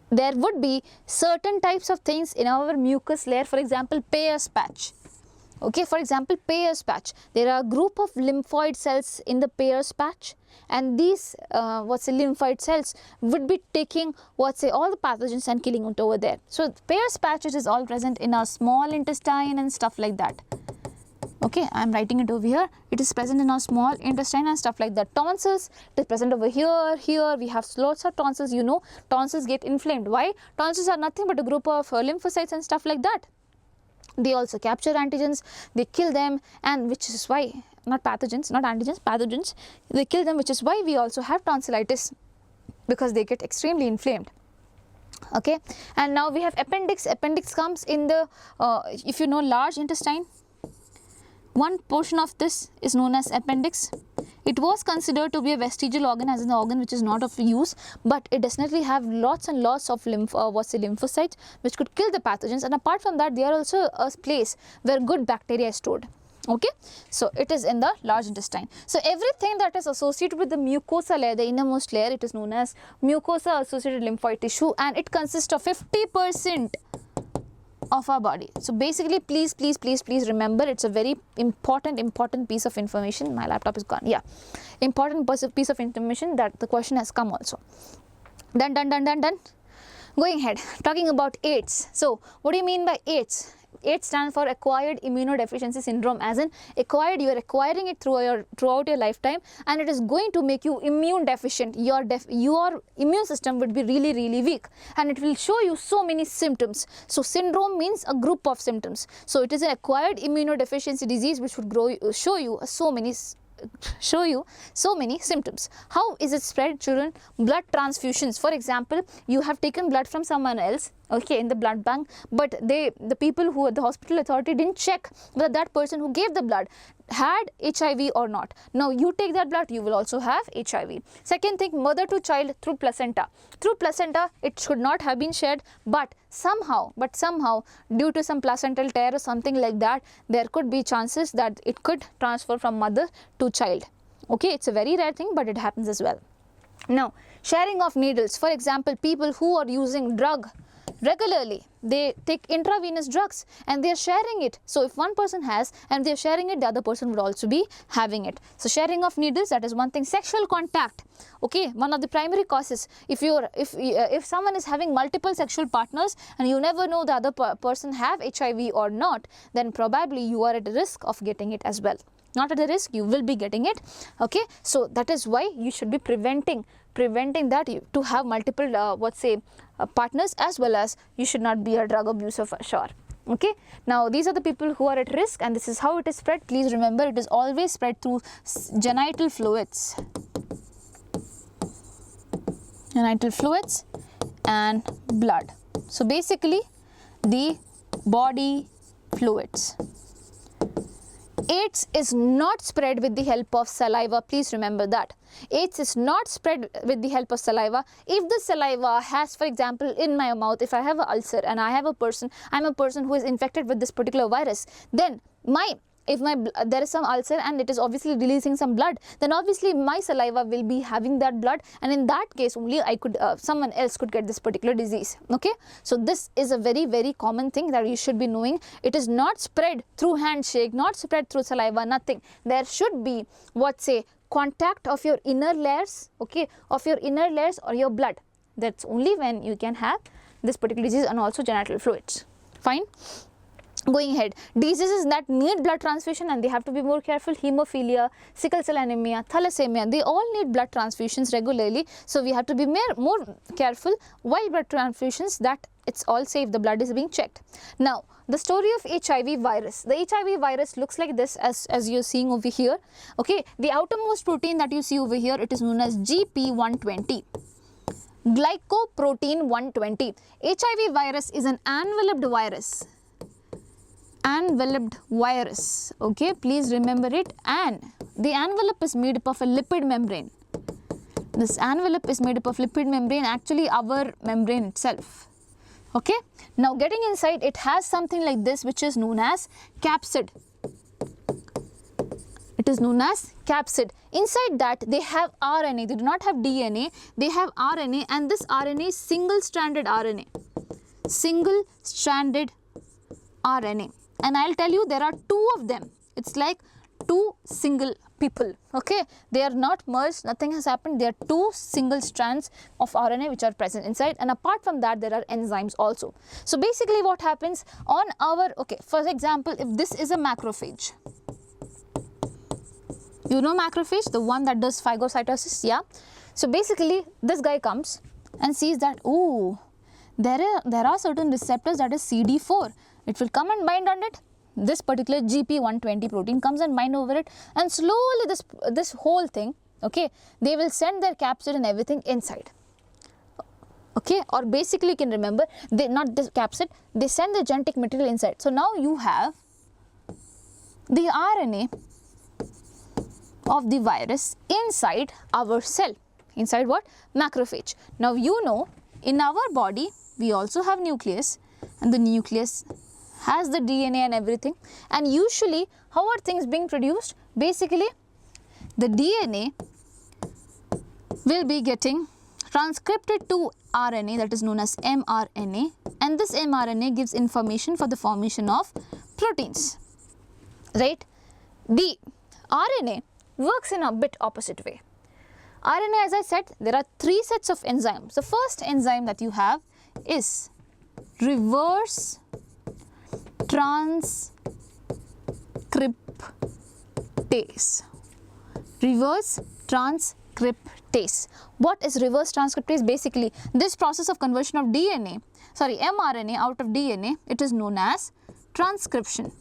there would be certain types of things in our mucus layer. For example, Peyer's patch. Okay, for example, Peyer's patch. There are a group of lymphoid cells in the Peyer's patch, and these lymphoid cells would be taking all the pathogens and killing it over there. So Peyer's patch, it is all present in our small intestine and stuff like that. Okay, I am writing it over here. It is present in our small intestine and stuff like that. Tonsils, it is present over here. Here we have lots of tonsils. You know, tonsils get inflamed. Why? Tonsils are nothing but a group of lymphocytes and stuff like that. They also capture antigens, they kill them, and which is why, not pathogens, not antigens, pathogens, they kill them, which is why we also have tonsillitis, because they get extremely inflamed. Okay, and now we have appendix. Appendix comes in the, if you know large intestine, one portion of this is known as appendix. It was considered to be a vestigial organ, as in the organ which is not of use, but it definitely have lots and lots of lymphocytes which could kill the pathogens, and apart from that, they are also a place where good bacteria is stored. Okay, so it is in the large intestine. So everything that is associated with the mucosa layer, the innermost layer, it is known as mucosa associated lymphoid tissue, and it consists of 50% of our body. So basically, please remember, it's a very important piece of information. My laptop is gone. Yeah, important piece of information that the question has come also. Done. Going ahead, talking about AIDS. So what do you mean by AIDS? AIDS stands for acquired immunodeficiency syndrome, as in acquired, you are acquiring it throughout your lifetime, and it is going to make you immune deficient. Your immune system would be really weak, and it will show you so many symptoms. So syndrome means a group of symptoms. So it is an acquired immunodeficiency disease which would show you so many show you so many symptoms. How is it spread, children? Blood transfusions. For example, you have taken blood from someone else, okay, in the blood bank, but the people who at the hospital authority didn't check whether that person who gave the blood had HIV or not. Now you take that blood, you will also have HIV. Second thing, mother to child through placenta. Through placenta, it should not have been shared, but somehow due to some placental tear or something like that, there could be chances that it could transfer from mother to child. Okay, it's a very rare thing, but it happens as well. Now, sharing of needles. For example, people who are using drug regularly, they take intravenous drugs and they are sharing it. So if one person has and they are sharing it, the other person would also be having it. So sharing of needles, that is one thing. Sexual contact, okay, one of the primary causes. If someone is having multiple sexual partners and you never know the other person have HIV or not, then probably you are at risk of getting it as well. Not at the risk, you will be getting it. Okay, so that is why you should be preventing that to have multiple partners, as well as you should not be a drug abuser for sure. Okay, now these are the people who are at risk, and this is how it is spread. Please remember, it is always spread through genital fluids and blood. So basically the body fluids. AIDS is not spread with the help of saliva. Please remember that. AIDS is not spread with the help of saliva. If the saliva has, for example, in my mouth, if I have an ulcer and I'm a person who is infected with this particular virus, then if there is some ulcer and it is obviously releasing some blood, then obviously my saliva will be having that blood, and in that case only someone else could get this particular disease. Okay, so this is a very, very common thing that you should be knowing. It is not spread through handshake, not spread through saliva, nothing. There should be contact of your inner layers, okay, of your inner layers or your blood. That's only when you can have this particular disease, and also genital fluids. Fine. Going ahead, diseases that need blood transfusion and they have to be more careful: hemophilia, sickle cell anemia, thalassemia, they all need blood transfusions regularly. So we have to be more careful while blood transfusions, that it's all safe, the blood is being checked. Now, the story of HIV virus. The HIV virus looks like this, as you're seeing over here. Okay, the outermost protein that you see over here, it is known as GP120. Glycoprotein 120. HIV virus is an enveloped virus. Okay, please remember it. And the envelope is made up of a lipid membrane. This envelope is made up of lipid membrane, actually our membrane itself. Okay, now getting inside, it has something like this, which is known as capsid. It is known as capsid. Inside that they have RNA. They do not have DNA, they have RNA, and this RNA is single-stranded RNA. Single-stranded RNA. And I'll tell you, there are two of them. It's like two single people. Okay, they are not merged, nothing has happened. There are two single strands of RNA which are present inside, and apart from that there are enzymes also. So basically what happens on our, okay, for example, if this is a macrophage, you know macrophage, the one that does phagocytosis, yeah. So basically this guy comes and sees that, oh, there are certain receptors, that is CD4. It will come and bind on it. This particular GP120 protein comes and bind over it, and slowly this whole thing, okay, they will send their capsid and everything inside. Okay, or basically you can remember, they not the capsid, they send the genetic material inside. So now you have the RNA of the virus inside our cell. Inside what? Macrophage. Now you know, in our body we also have nucleus, and the nucleus has the DNA and everything, and usually how are things being produced? Basically the DNA will be getting transcripted to RNA, that is known as mRNA, and this mRNA gives information for the formation of proteins, right? The RNA works in a bit opposite way. RNA, as I said, there are three sets of enzymes. The first enzyme that you have is reverse transcriptase. Reverse transcriptase. What is reverse transcriptase? Basically, this process of conversion of mRNA out of DNA, it is known as transcription.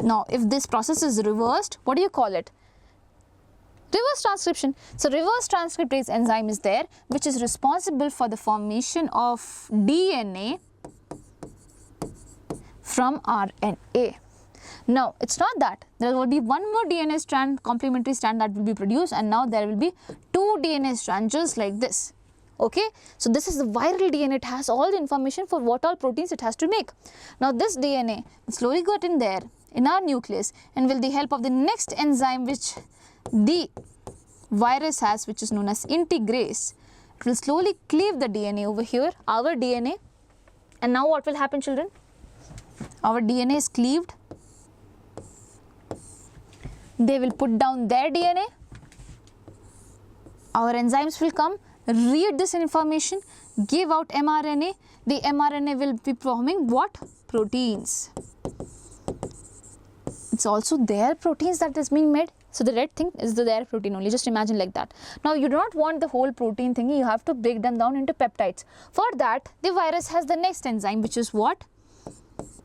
Now, if this process is reversed, what do you call it? Reverse transcription. So, reverse transcriptase enzyme is there, which is responsible for the formation of DNA from RNA. Now, it's not that. There will be one more DNA strand, complementary strand that will be produced, and now there will be 2 DNA strands just like this. Okay, so this is the viral DNA. It has all the information for what all proteins it has to make. Now, this DNA will slowly get in there in our nucleus, and with the help of the next enzyme which the virus has, which is known as integrase, it will slowly cleave the DNA over here, our DNA. And now what will happen, children? Our DNA is cleaved. They will put down their DNA. Our enzymes will come, read this information, give out mRNA. The mRNA will be forming what? Proteins. It's also their proteins that is being made. So, the red thing is their protein only. Just imagine like that. Now, you do not want the whole protein thingy. You have to break them down into peptides. For that, the virus has the next enzyme, which is what?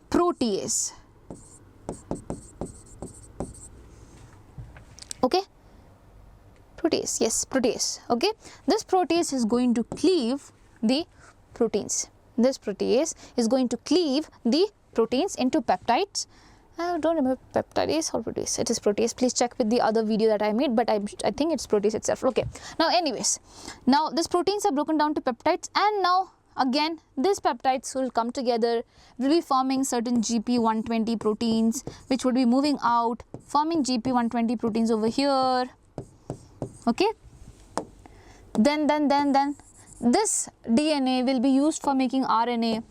Protease. Okay? Protease. Yes, protease. Okay? This protease is going to cleave the proteins. This protease is going to cleave the proteins into peptides. I don't remember peptidase or protease. It is protease. Please check with the other video that I made, but I think it's protease itself. Okay. Now, anyways, now these proteins are broken down to peptides, and now again these peptides will come together, will be forming certain GP120 proteins, which would be moving out, forming GP120 proteins over here. Okay. Then this DNA will be used for making RNA.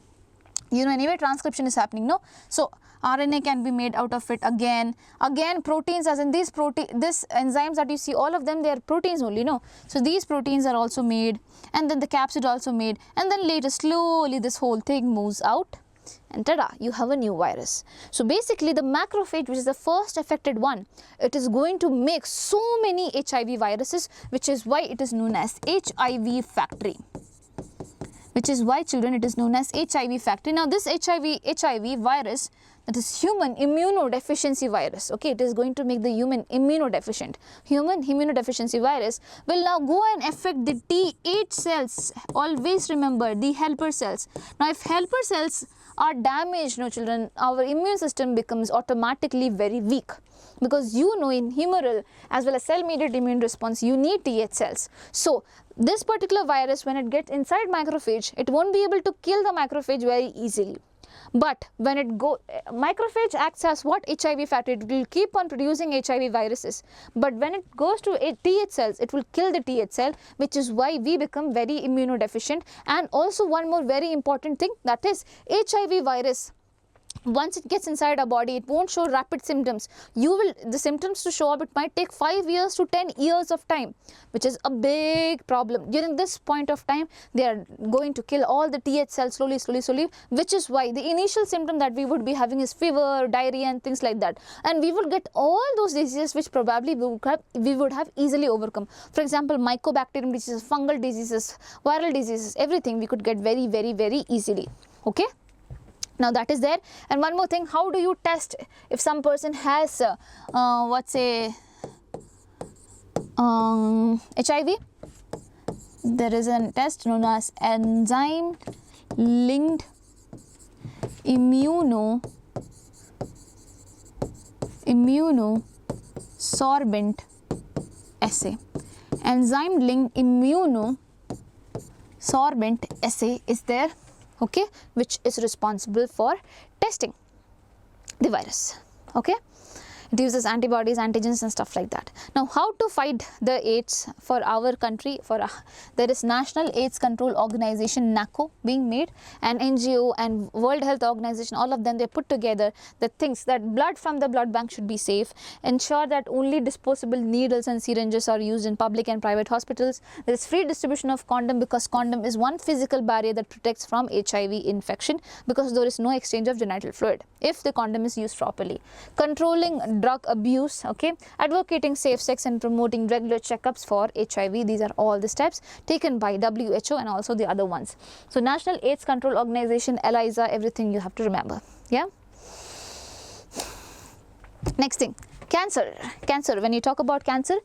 You know, anyway, transcription is happening, no? So, RNA can be made out of it again proteins, as in this enzymes that you see, all of them, they are proteins only, no? So, these proteins are also made, and then the capsid also made, and then later slowly this whole thing moves out, and tada, you have a new virus. So, basically the macrophage, which is the first affected one, it is going to make so many HIV viruses, which is why it is known as HIV factory. Which is why, children, it is known as HIV factory. Now, this HIV virus, that is human immunodeficiency virus, okay, it is going to make the human immunodeficient. Human immunodeficiency virus will now go and affect the T8 cells. Always remember, the helper cells. Now, if helper cells are damaged, no, children, our immune system becomes automatically very weak. Because you know, in humoral as well as cell mediated immune response, you need T8 cells. So, this particular virus, when it gets inside macrophage, it won't be able to kill the macrophage very easily. But when it macrophage acts as what? HIV factory. It will keep on producing HIV viruses. But when it goes to T8 cells, it will kill the T8 cell, which is why we become very immunodeficient. And also one more very important thing, that is HIV virus. Once it gets inside our body, it won't show rapid symptoms. The symptoms to show up, it might take 5 years to 10 years of time, which is a big problem. During this point of time, they are going to kill all the T8 cells slowly, which is why the initial symptom that we would be having is fever, diarrhea and things like that. And we would get all those diseases which probably we would have easily overcome. For example, mycobacterium diseases, fungal diseases, viral diseases, everything we could get very, very, very easily. Okay. Now, that is there. And one more thing, how do you test if some person has HIV? There is a test known as enzyme linked immunosorbent assay. Enzyme linked immunosorbent assay is there. Okay, which is responsible for testing the virus. Okay, it uses antibodies, antigens and stuff like that. Now, how to fight the AIDS for our country? There is National AIDS Control Organization, NACO, being made, and NGO and World Health Organization, all of them, they put together the things that blood from the blood bank should be safe, ensure that only disposable needles and syringes are used in public and private hospitals. There is free distribution of condom, because condom is one physical barrier that protects from HIV infection, because there is no exchange of genital fluid if the condom is used properly. Controlling drug abuse, okay, advocating safe sex and promoting regular checkups for HIV. These are all the steps taken by WHO and also the other ones. So, National AIDS Control Organization, ELISA, everything you have to remember. Yeah. Next thing, cancer. Cancer, when you talk about cancer,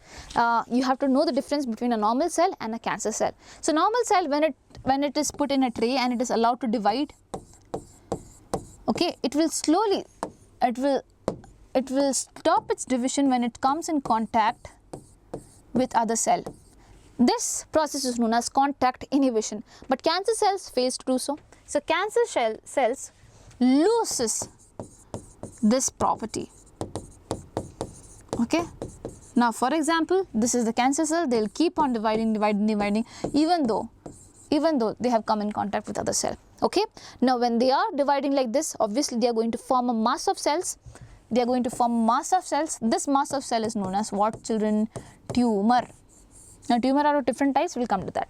you have to know the difference between a normal cell and a cancer cell. So normal cell, when it is put in a tray and it is allowed to divide, okay, it will slowly, it will stop its division when it comes in contact with other cell. This process is known as contact inhibition, but cancer cells fail to do so. So cancer cells loses this property. Okay. Now, for example, this is the cancer cell. They will keep on dividing, even though they have come in contact with other cell. Okay. Now, when they are dividing like this, obviously they are going to form a mass of cells. They are going to form mass of cells. This mass of cell is known as what, children? Tumor. Now, tumor are of different types. We'll come to that.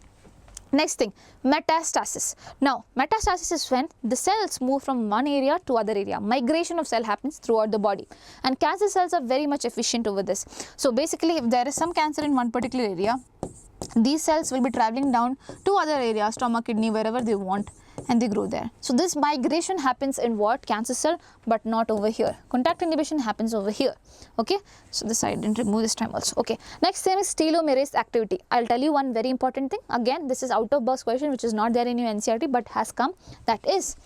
Next thing, metastasis. Now, metastasis is when the cells move from one area to other area. Migration of cell happens throughout the body, and cancer cells are very much efficient over this. So basically, if there is some cancer in one particular area, these cells will be traveling down to other areas, stomach, kidney, wherever they want, and they grow there. So this migration happens in what? Cancer cell, but not over here. Contact inhibition happens over here. Okay, so this I didn't remove this time also. Okay, next thing is telomerase activity. I'll tell you one very important thing. Again, this is out of box question which is not there in your NCERT but has come. That is,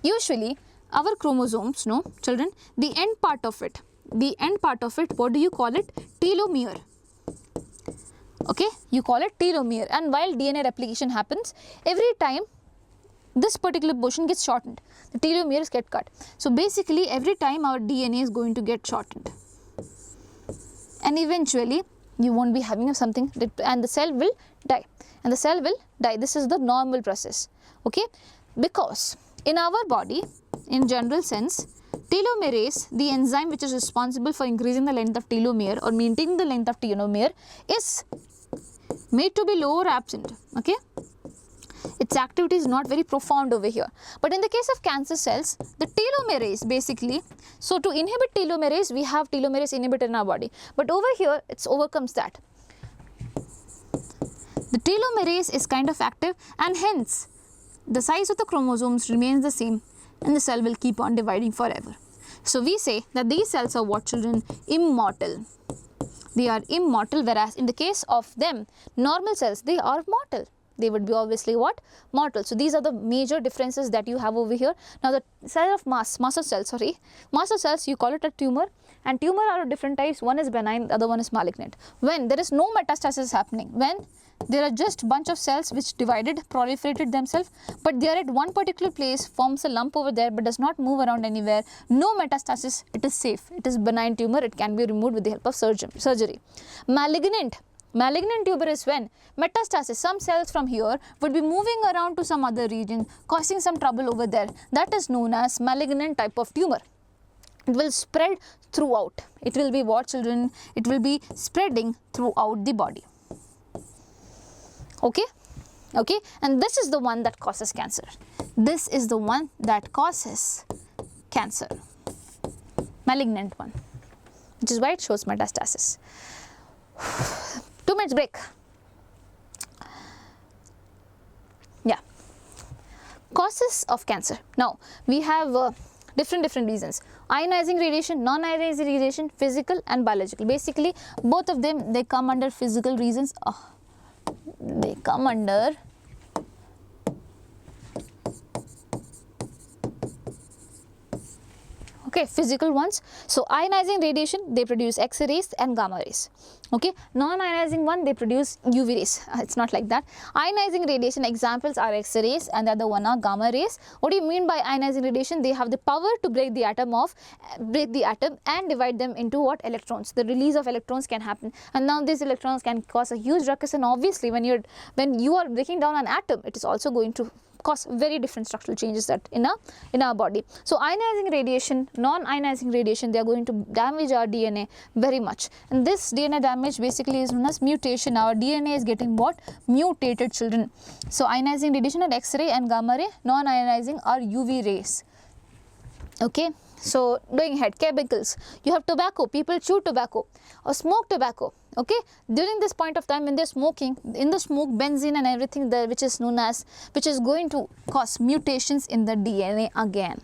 usually our chromosomes, no children, the end part of it, what do you call it? Telomere. Okay, you call it telomere, and while DNA replication happens, every time this particular portion gets shortened, the telomeres get cut. So basically every time our DNA is going to get shortened, and eventually you won't be having something and the cell will die, This is the normal process. Okay, because in our body, in general sense, telomerase, the enzyme which is responsible for increasing the length of telomere or maintaining the length of telomere, is made to be low or absent. Okay, its activity is not very profound over here. But in the case of cancer cells, the telomerase basically, so to inhibit telomerase, we have telomerase inhibitor in our body, but over here it overcomes that. The telomerase is kind of active, and hence the size of the chromosomes remains the same, and the cell will keep on dividing forever. So we say that these cells are what, children? Immortal. They are immortal, whereas in the case of them, normal cells, they are mortal. They would be obviously what? Mortal. So these are the major differences that you have over here. Now the cell of mass of cells, you call it a tumor, and tumor are of different types. One is benign, the other one is malignant. When there is no metastasis happening, when there are just bunch of cells which divided, proliferated themselves, but they are at one particular place, forms a lump over there but does not move around anywhere, no metastasis, it is safe. It is benign tumor, it can be removed with the help of surgery. Malignant tumor is when metastasis, some cells from here would be moving around to some other region, causing some trouble over there. That is known as malignant type of tumor. It will spread throughout. It will be what, children? It will be spreading throughout the body. Okay, and this is the one that causes cancer. This is the one that causes cancer, malignant one, which is why it shows metastasis. 2 minutes break. Yeah, causes of cancer. Now we have different reasons: ionizing radiation, non-ionizing radiation, physical and biological. Basically both of them, they come under physical reasons. They come under physical ones. So ionizing radiation, they produce X-rays and gamma rays. Okay, non-ionizing one, they produce UV rays. It's not like that. Ionizing radiation examples are X-rays, and the other one are gamma rays. What do you mean by ionizing radiation? They have the power to break the atom and divide them into what? Electrons. The release of electrons can happen, and now these electrons can cause a huge ruckus. And obviously when you are breaking down an atom, it is also going to cause very different structural changes that in our body. So ionizing radiation, non-ionizing radiation, they are going to damage our DNA very much, and this DNA damage basically is known as mutation. Our DNA is getting what? Mutated, children. So ionizing radiation are X-ray and gamma ray, non-ionizing are UV rays. Okay, so going ahead, chemicals. You have tobacco. People chew tobacco or smoke tobacco. Okay, during this point of time when they are smoking, in the smoke, benzene and everything there, which is going to cause mutations in the DNA again.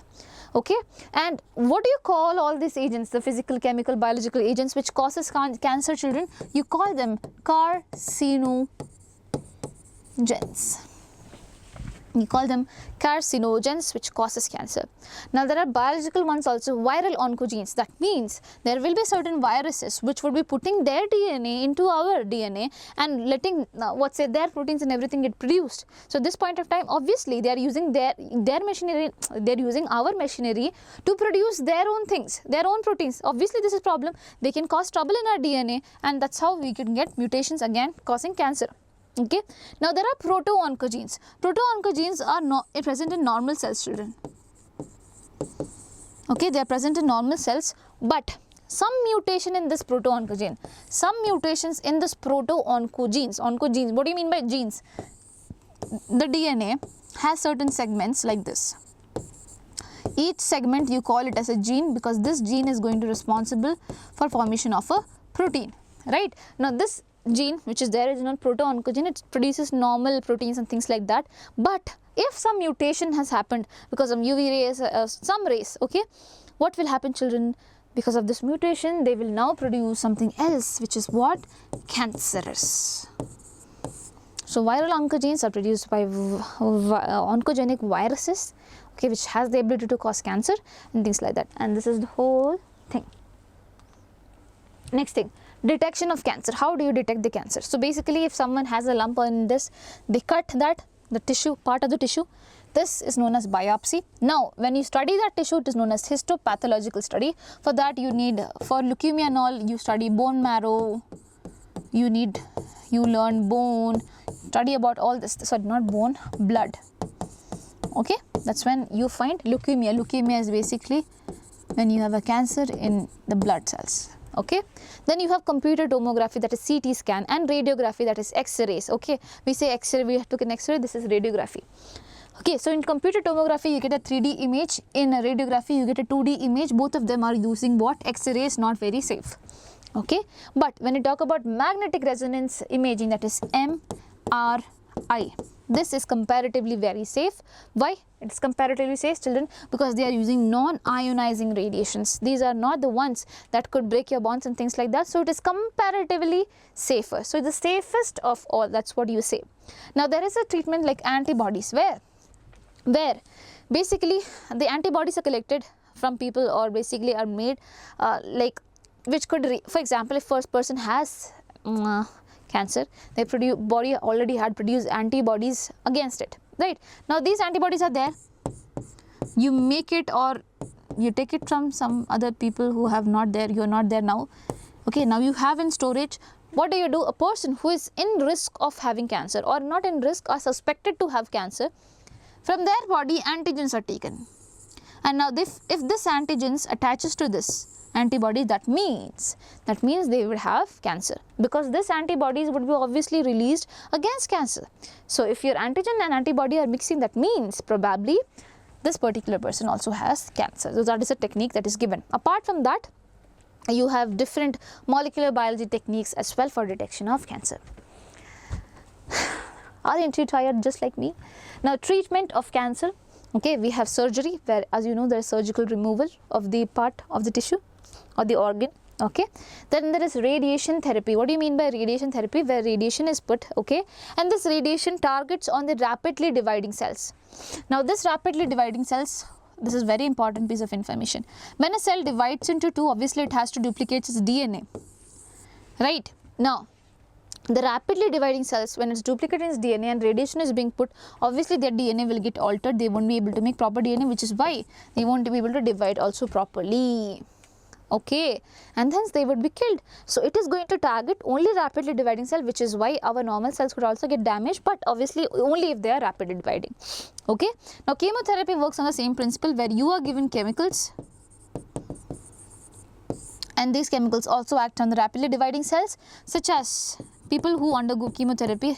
Okay, and what do you call all these agents, the physical, chemical, biological agents which causes cancer, children? You call them carcinogens. You call them carcinogens which causes cancer. Now there are biological ones also, viral oncogenes. That means there will be certain viruses which would be putting their DNA into our DNA and letting their proteins and everything get produced. So this point of time, obviously they are using their machinery, they are using our machinery to produce their own things, their own proteins. Obviously this is problem. They can cause trouble in our DNA, and that's how we can get mutations again causing cancer. Okay. Now there are proto-oncogenes. Proto-oncogenes are present in normal cells, children. Okay, they are present in normal cells, but some mutation in this proto-oncogene, some mutations in this proto-oncogenes. Oncogenes, what do you mean by genes? The DNA has certain segments like this. Each segment you call it as a gene because this gene is going to be responsible for formation of a protein, right? Now this gene which is there is not proto-oncogene, it produces normal proteins and things like that. But if some mutation has happened because of UV rays, some rays, okay, what will happen, children? Because of this mutation, they will now produce something else, which is what? Cancerous. So viral oncogenes are produced by oncogenic viruses, okay, which has the ability to cause cancer and things like that. And this is the whole thing. Next thing, detection of cancer. How do you detect the cancer? So basically, if someone has a lump on this, they cut that, the tissue, part of the tissue. This is known as biopsy. Now, when you study that tissue, it is known as histopathological study. For that, you need, for leukemia and all, you study bone marrow, you learn bone, study about all this, sorry, not bone, blood. Okay, that's when you find leukemia. Leukemia is basically when you have a cancer in the blood cells. Okay, then you have computer tomography, that is CT scan, and radiography, that is X-rays. Okay, we say X-ray, we took an X-ray, this is radiography. Okay, so in computer tomography you get a 3D image, in a radiography you get a 2D image. Both of them are using what? X-rays, not very safe. Okay, but when you talk about magnetic resonance imaging, that is MRI, this is comparatively very safe. Why? It is comparatively safe, children, because they are using non-ionizing radiations. These are not the ones that could break your bones and things like that. So it is comparatively safer. So the safest of all, that's what you say. Now there is a treatment like antibodies, where basically the antibodies are collected from people, or basically are made like, which could, for example, if first person has cancer, their body already had produced antibodies against it, right? Now these antibodies are there, you make it, or you take it from some other people who have not there, you are not there now. Okay, now you have in storage. What do? A person who is in risk of having cancer, or not in risk, or suspected to have cancer, from their body antigens are taken, and now if this antigens attaches to this antibody, that means they would have cancer, because this antibodies would be obviously released against cancer. So if your antigen and antibody are mixing, that means probably this particular person also has cancer. So that is a technique that is given. Apart from that, you have different molecular biology techniques as well for detection of cancer. Aren't you tired just like me? Now treatment of cancer, okay, we have surgery, where, as you know, there is surgical removal of the part of the tissue or the organ. Okay, then there is radiation therapy. What do you mean by radiation therapy? Where radiation is put, okay, and this radiation targets on the rapidly dividing cells. Now this rapidly dividing cells, this is very important piece of information. When a cell divides into two, obviously it has to duplicate its DNA, right? Now the rapidly dividing cells, when it's duplicating its DNA and radiation is being put, obviously their DNA will get altered. They won't be able to make proper DNA, which is why they won't be able to divide also properly. Okay, and hence they would be killed. So it is going to target only rapidly dividing cell, which is why our normal cells could also get damaged, but obviously only if they are rapidly dividing. Okay, now chemotherapy works on the same principle, where you are given chemicals, and these chemicals also act on the rapidly dividing cells, such as people who undergo chemotherapy,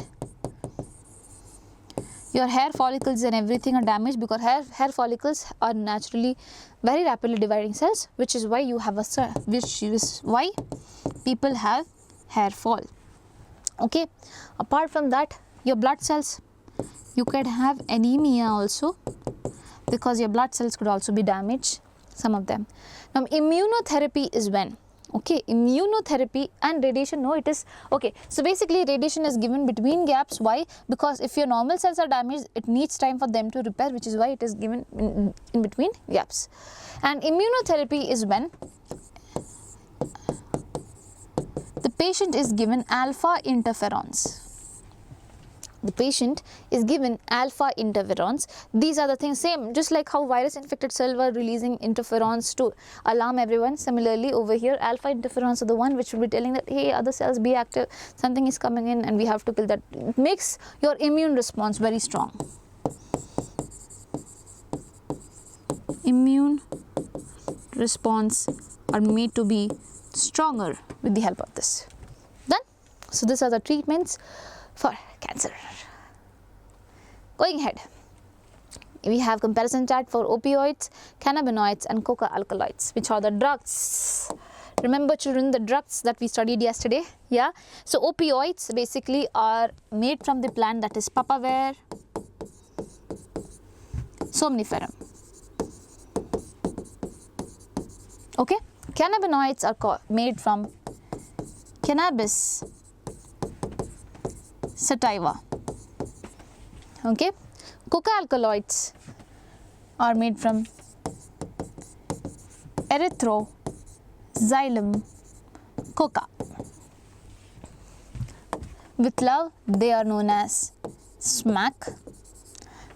your hair follicles and everything are damaged, because hair follicles are naturally very rapidly dividing cells, which is why you have which is why people have hair fall. Okay, apart from that, your blood cells, you can have anemia also, because your blood cells could also be damaged, some of them. Now immunotherapy is when, okay, immunotherapy and radiation, no, it is, okay, so basically radiation is given between gaps. Why? Because if your normal cells are damaged, it needs time for them to repair, which is why it is given in between gaps. And immunotherapy is when the patient is given alpha interferons. The patient is given alpha interferons. These are the things, same, just like how virus infected cells were releasing interferons to alarm everyone. Similarly, over here, alpha interferons are the one which will be telling that, hey, other cells be active, something is coming in and we have to kill that. It makes your immune response very strong. Immune response are made to be stronger with the help of this. Done? So these are the treatments for cancer. Going ahead, we have comparison chart for opioids, cannabinoids and coca alkaloids, which are the drugs. Remember children, the drugs that we studied yesterday, yeah? So opioids basically are made from the plant that is papaver somniferum. Okay, cannabinoids are made from cannabis sativa. Okay, coca alkaloids are made from erythroxylum coca. With love, they are known as smack.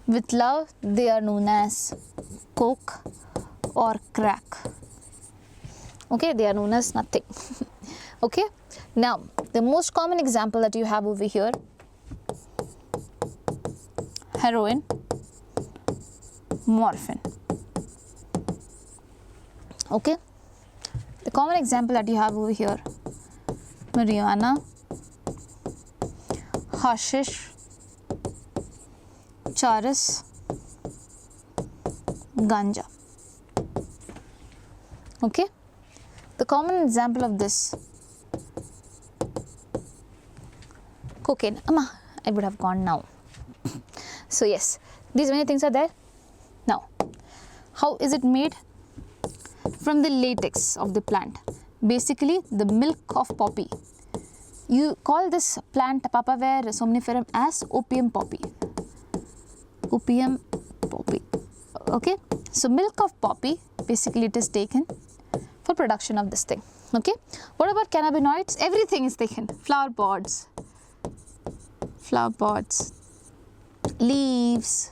With love, they are known as coke or crack. Okay, they are known as nothing. Okay, now the most common example that you have over here, heroin, morphine. Okay, the common example that you have over here, marijuana, hashish, charas, ganja. Okay, the common example of this, cocaine. Amma, I would have gone now. So yes, these many things are there. Now, how is it made? From the latex of the plant, basically the milk of poppy. You call this plant papaver somniferum as opium poppy. Opium poppy. Okay, so milk of poppy, basically it is taken for production of this thing. Okay, what about cannabinoids? Everything is taken. Flower pods, leaves,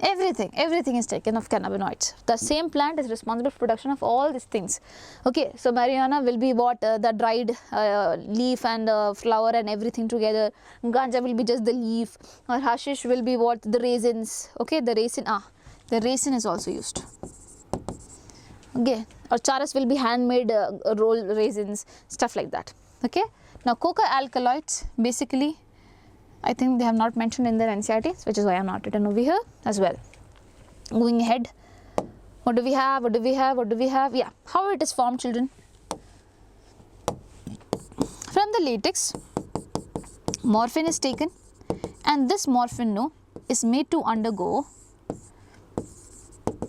everything is taken of cannabinoids. The same plant is responsible for production of all these things. Okay, so marijuana will be what, the dried leaf and flower and everything together. Ganja will be just the leaf, or hashish will be what, the raisins. Okay, the raisin is also used. Okay, or charas will be handmade roll raisins, stuff like that. Okay, now coca alkaloids, basically I think they have not mentioned in their NCRTs, which is why I am not written over here as well. Going ahead, what do we have? Yeah, how it is formed, children? From the latex, morphine is taken, and this morphine is made to undergo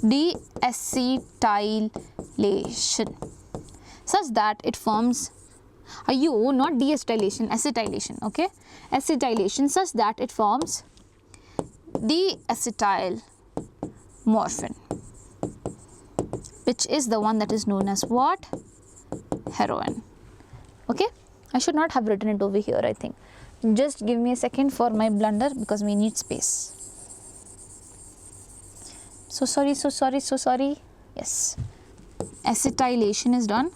deacetylation such that it forms not deacetylation, acetylation. Okay, acetylation such that it forms diacetyl morphine, which is the one that is known as what? Heroin. Okay, I should not have written it over here, I think. Just give me a second for my blunder because we need space. So sorry. Yes, acetylation is done,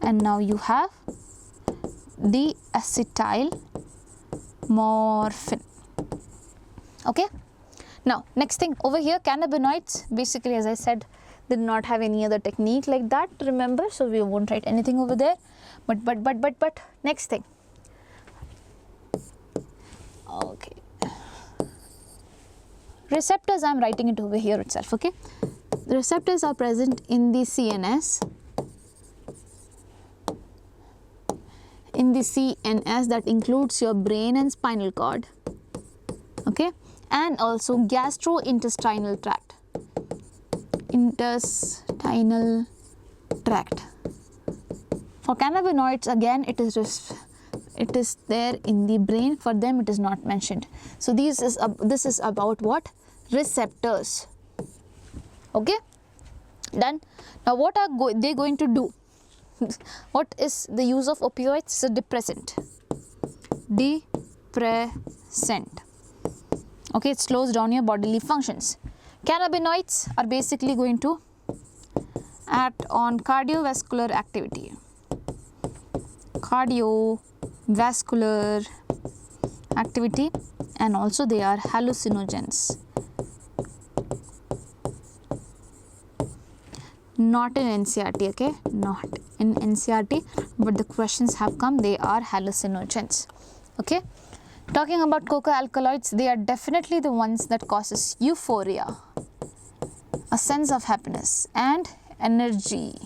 and now you have diacetyl morphine. Okay, now next thing over here, cannabinoids, basically as I said, did not have any other technique like that, remember, so we won't write anything over there. But next thing, okay, receptors, I am writing it over here itself. Okay, the receptors are present in the CNS, that includes your brain and spinal cord. Okay, and also gastrointestinal tract. Intestinal tract. For cannabinoids, again, it is there in the brain. For them, it is not mentioned. So this is about what? Receptors. Okay, done. Now what are they going to do? What is the use of opioids? It's a depressant. Depressant. Okay, it slows down your bodily functions. Cannabinoids are basically going to act on cardiovascular activity. Cardiovascular activity, and also they are hallucinogens. Not in NCRT, okay, not in NCRT, but the questions have come. They are hallucinogens. Okay, talking about coca alkaloids, they are definitely the ones that causes euphoria, a sense of happiness and energy.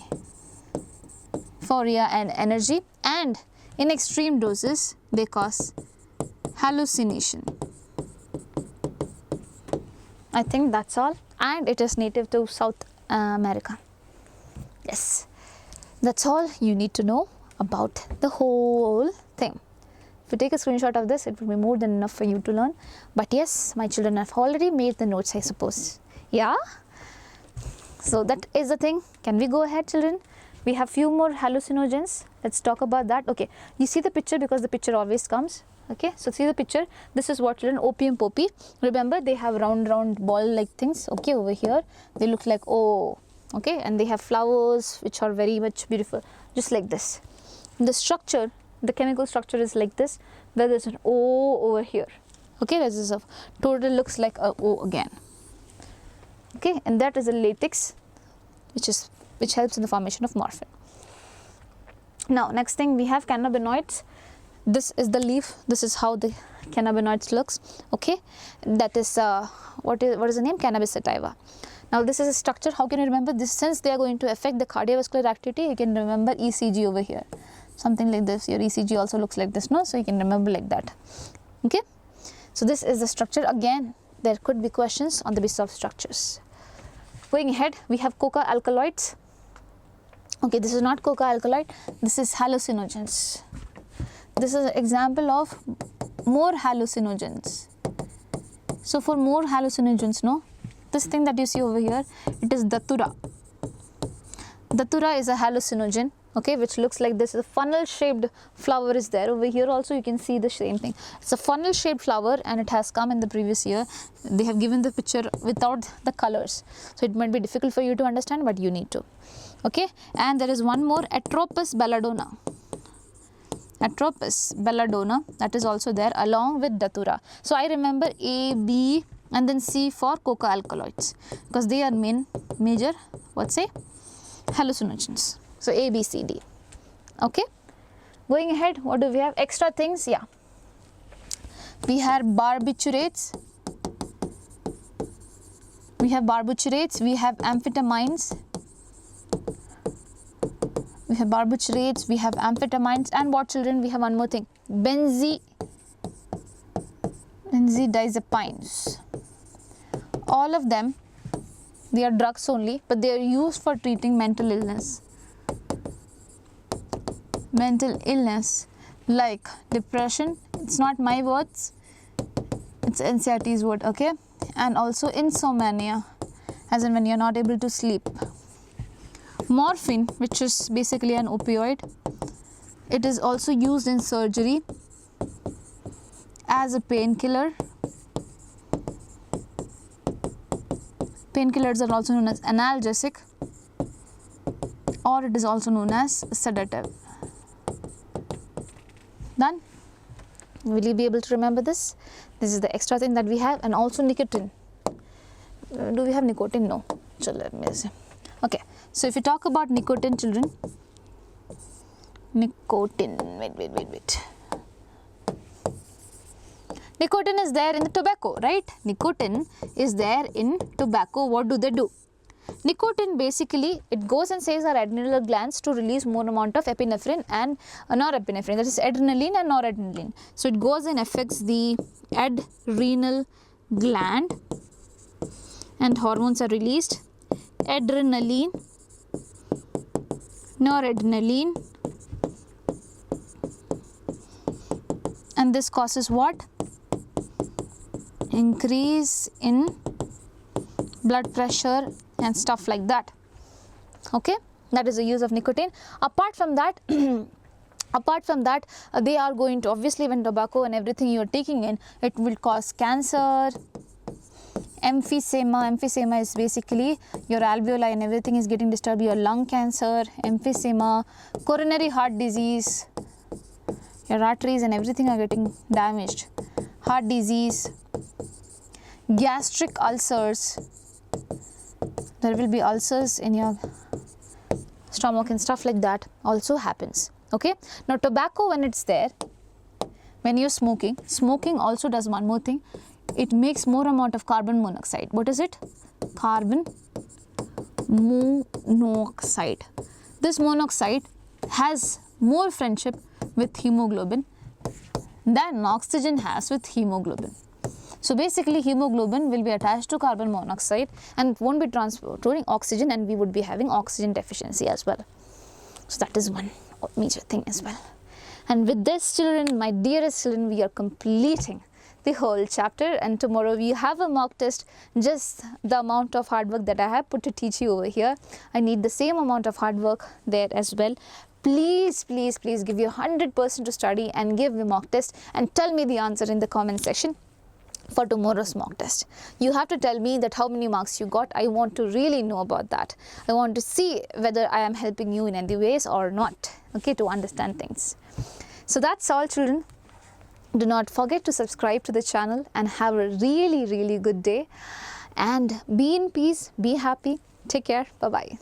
Euphoria and energy, and in extreme doses they cause hallucination. I think that's all, and it is native to South America. Yes, that's all you need to know about the whole thing. If you take a screenshot of this, it will be more than enough for you to learn. But yes, my children have already made the notes, I suppose. Yeah? So that is the thing. Can we go ahead, children? We have few more hallucinogens. Let's talk about that. Okay, you see the picture because the picture always comes. Okay, so see the picture. This is what, children? Opium poppy. Remember, they have round ball like things. Okay, over here they look like O. Okay, and they have flowers which are very much beautiful, just like this. The structure, the chemical structure is like this, where there's an O over here. Okay, this is a total looks like a O again. Okay, and that is a latex which helps in the formation of morphine. Now next thing, we have cannabinoids. This is the leaf. This is how the cannabinoids looks. Okay, that is what is the name? Cannabis sativa. Now this is a structure. How can you remember this? Since they are going to affect the cardiovascular activity, you can remember ECG over here, something like this. Your ECG also looks like this, no? So you can remember like that. Okay, so this is the structure. Again, there could be questions on the basis of structures. Going ahead, we have coca alkaloids. Okay, this is not coca alkaloid, this is hallucinogens. This is an example of more hallucinogens. So for more hallucinogens, no, this thing that you see over here, it is datura. Datura is a hallucinogen, okay, which looks like this. A funnel shaped flower is there. Over here also you can see the same thing. It's a funnel shaped flower, and it has come in the previous year. They have given the picture without the colors, so it might be difficult for you to understand, but you need to. Okay, and there is one more, Atropis belladonna. Atropis belladonna, that is also there along with datura. So I remember A, B and then C for coca alkaloids, because they are major, what say, hallucinogens. So A, B, C, D. Okay, going ahead, what do we have? Extra things, yeah. We have barbiturates. We have amphetamines. We have barbiturates, we have amphetamines, and what, children? We have one more thing, benzodiazepines. All of them, they are drugs only, but they are used for treating mental illness. Mental illness like depression, it's not my words, it's NCRT's word, okay? And also insomnia, as in when you are not able to sleep. Morphine, which is basically an opioid, it is also used in surgery as a painkiller. Painkillers are also known as analgesic, or it is also known as sedative. Done? Will you be able to remember this? This is the extra thing that we have. And also nicotine. Do we have nicotine? No. So let me see. Okay, so if you talk about nicotine, children, nicotine, wait. Nicotine is there in the tobacco, right? Nicotine is there in tobacco. What do? Nicotine basically, it goes and says our adrenal glands to release more amount of epinephrine and norepinephrine, that is adrenaline and noradrenaline. So it goes and affects the adrenal gland and hormones are released. Adrenaline, noradrenaline, and this causes what? Increase in blood pressure and stuff like that. Okay, that is the use of nicotine. Apart from that they are going to, obviously when tobacco and everything you are taking in, it will cause cancer, emphysema. Emphysema is basically your alveoli and everything is getting disturbed, your lung cancer, emphysema, coronary heart disease, your arteries and everything are getting damaged, heart disease, gastric ulcers, there will be ulcers in your stomach and stuff like that also happens. Okay, now tobacco, when it's there, when you're smoking also does one more thing, it makes more amount of carbon monoxide. What is it? Carbon monoxide. This monoxide has more friendship with hemoglobin than oxygen has with hemoglobin. So basically hemoglobin will be attached to carbon monoxide and won't be transporting oxygen, and we would be having oxygen deficiency as well. So that is one major thing as well. And with this, children, my dearest children, we are completing the whole chapter, and tomorrow we have a mock test. Just the amount of hard work that I have put to teach you over here, I need the same amount of hard work there as well. Please, please, please give your 100% to study and give the mock test and tell me the answer in the comment section for tomorrow's mock test. You have to tell me that how many marks you got. I want to really know about that. I want to see whether I am helping you in any ways or not, okay, to understand things. So that's all, children. Do not forget to subscribe to the channel and have a really, really good day, and be in peace, be happy. Take care. Bye-bye.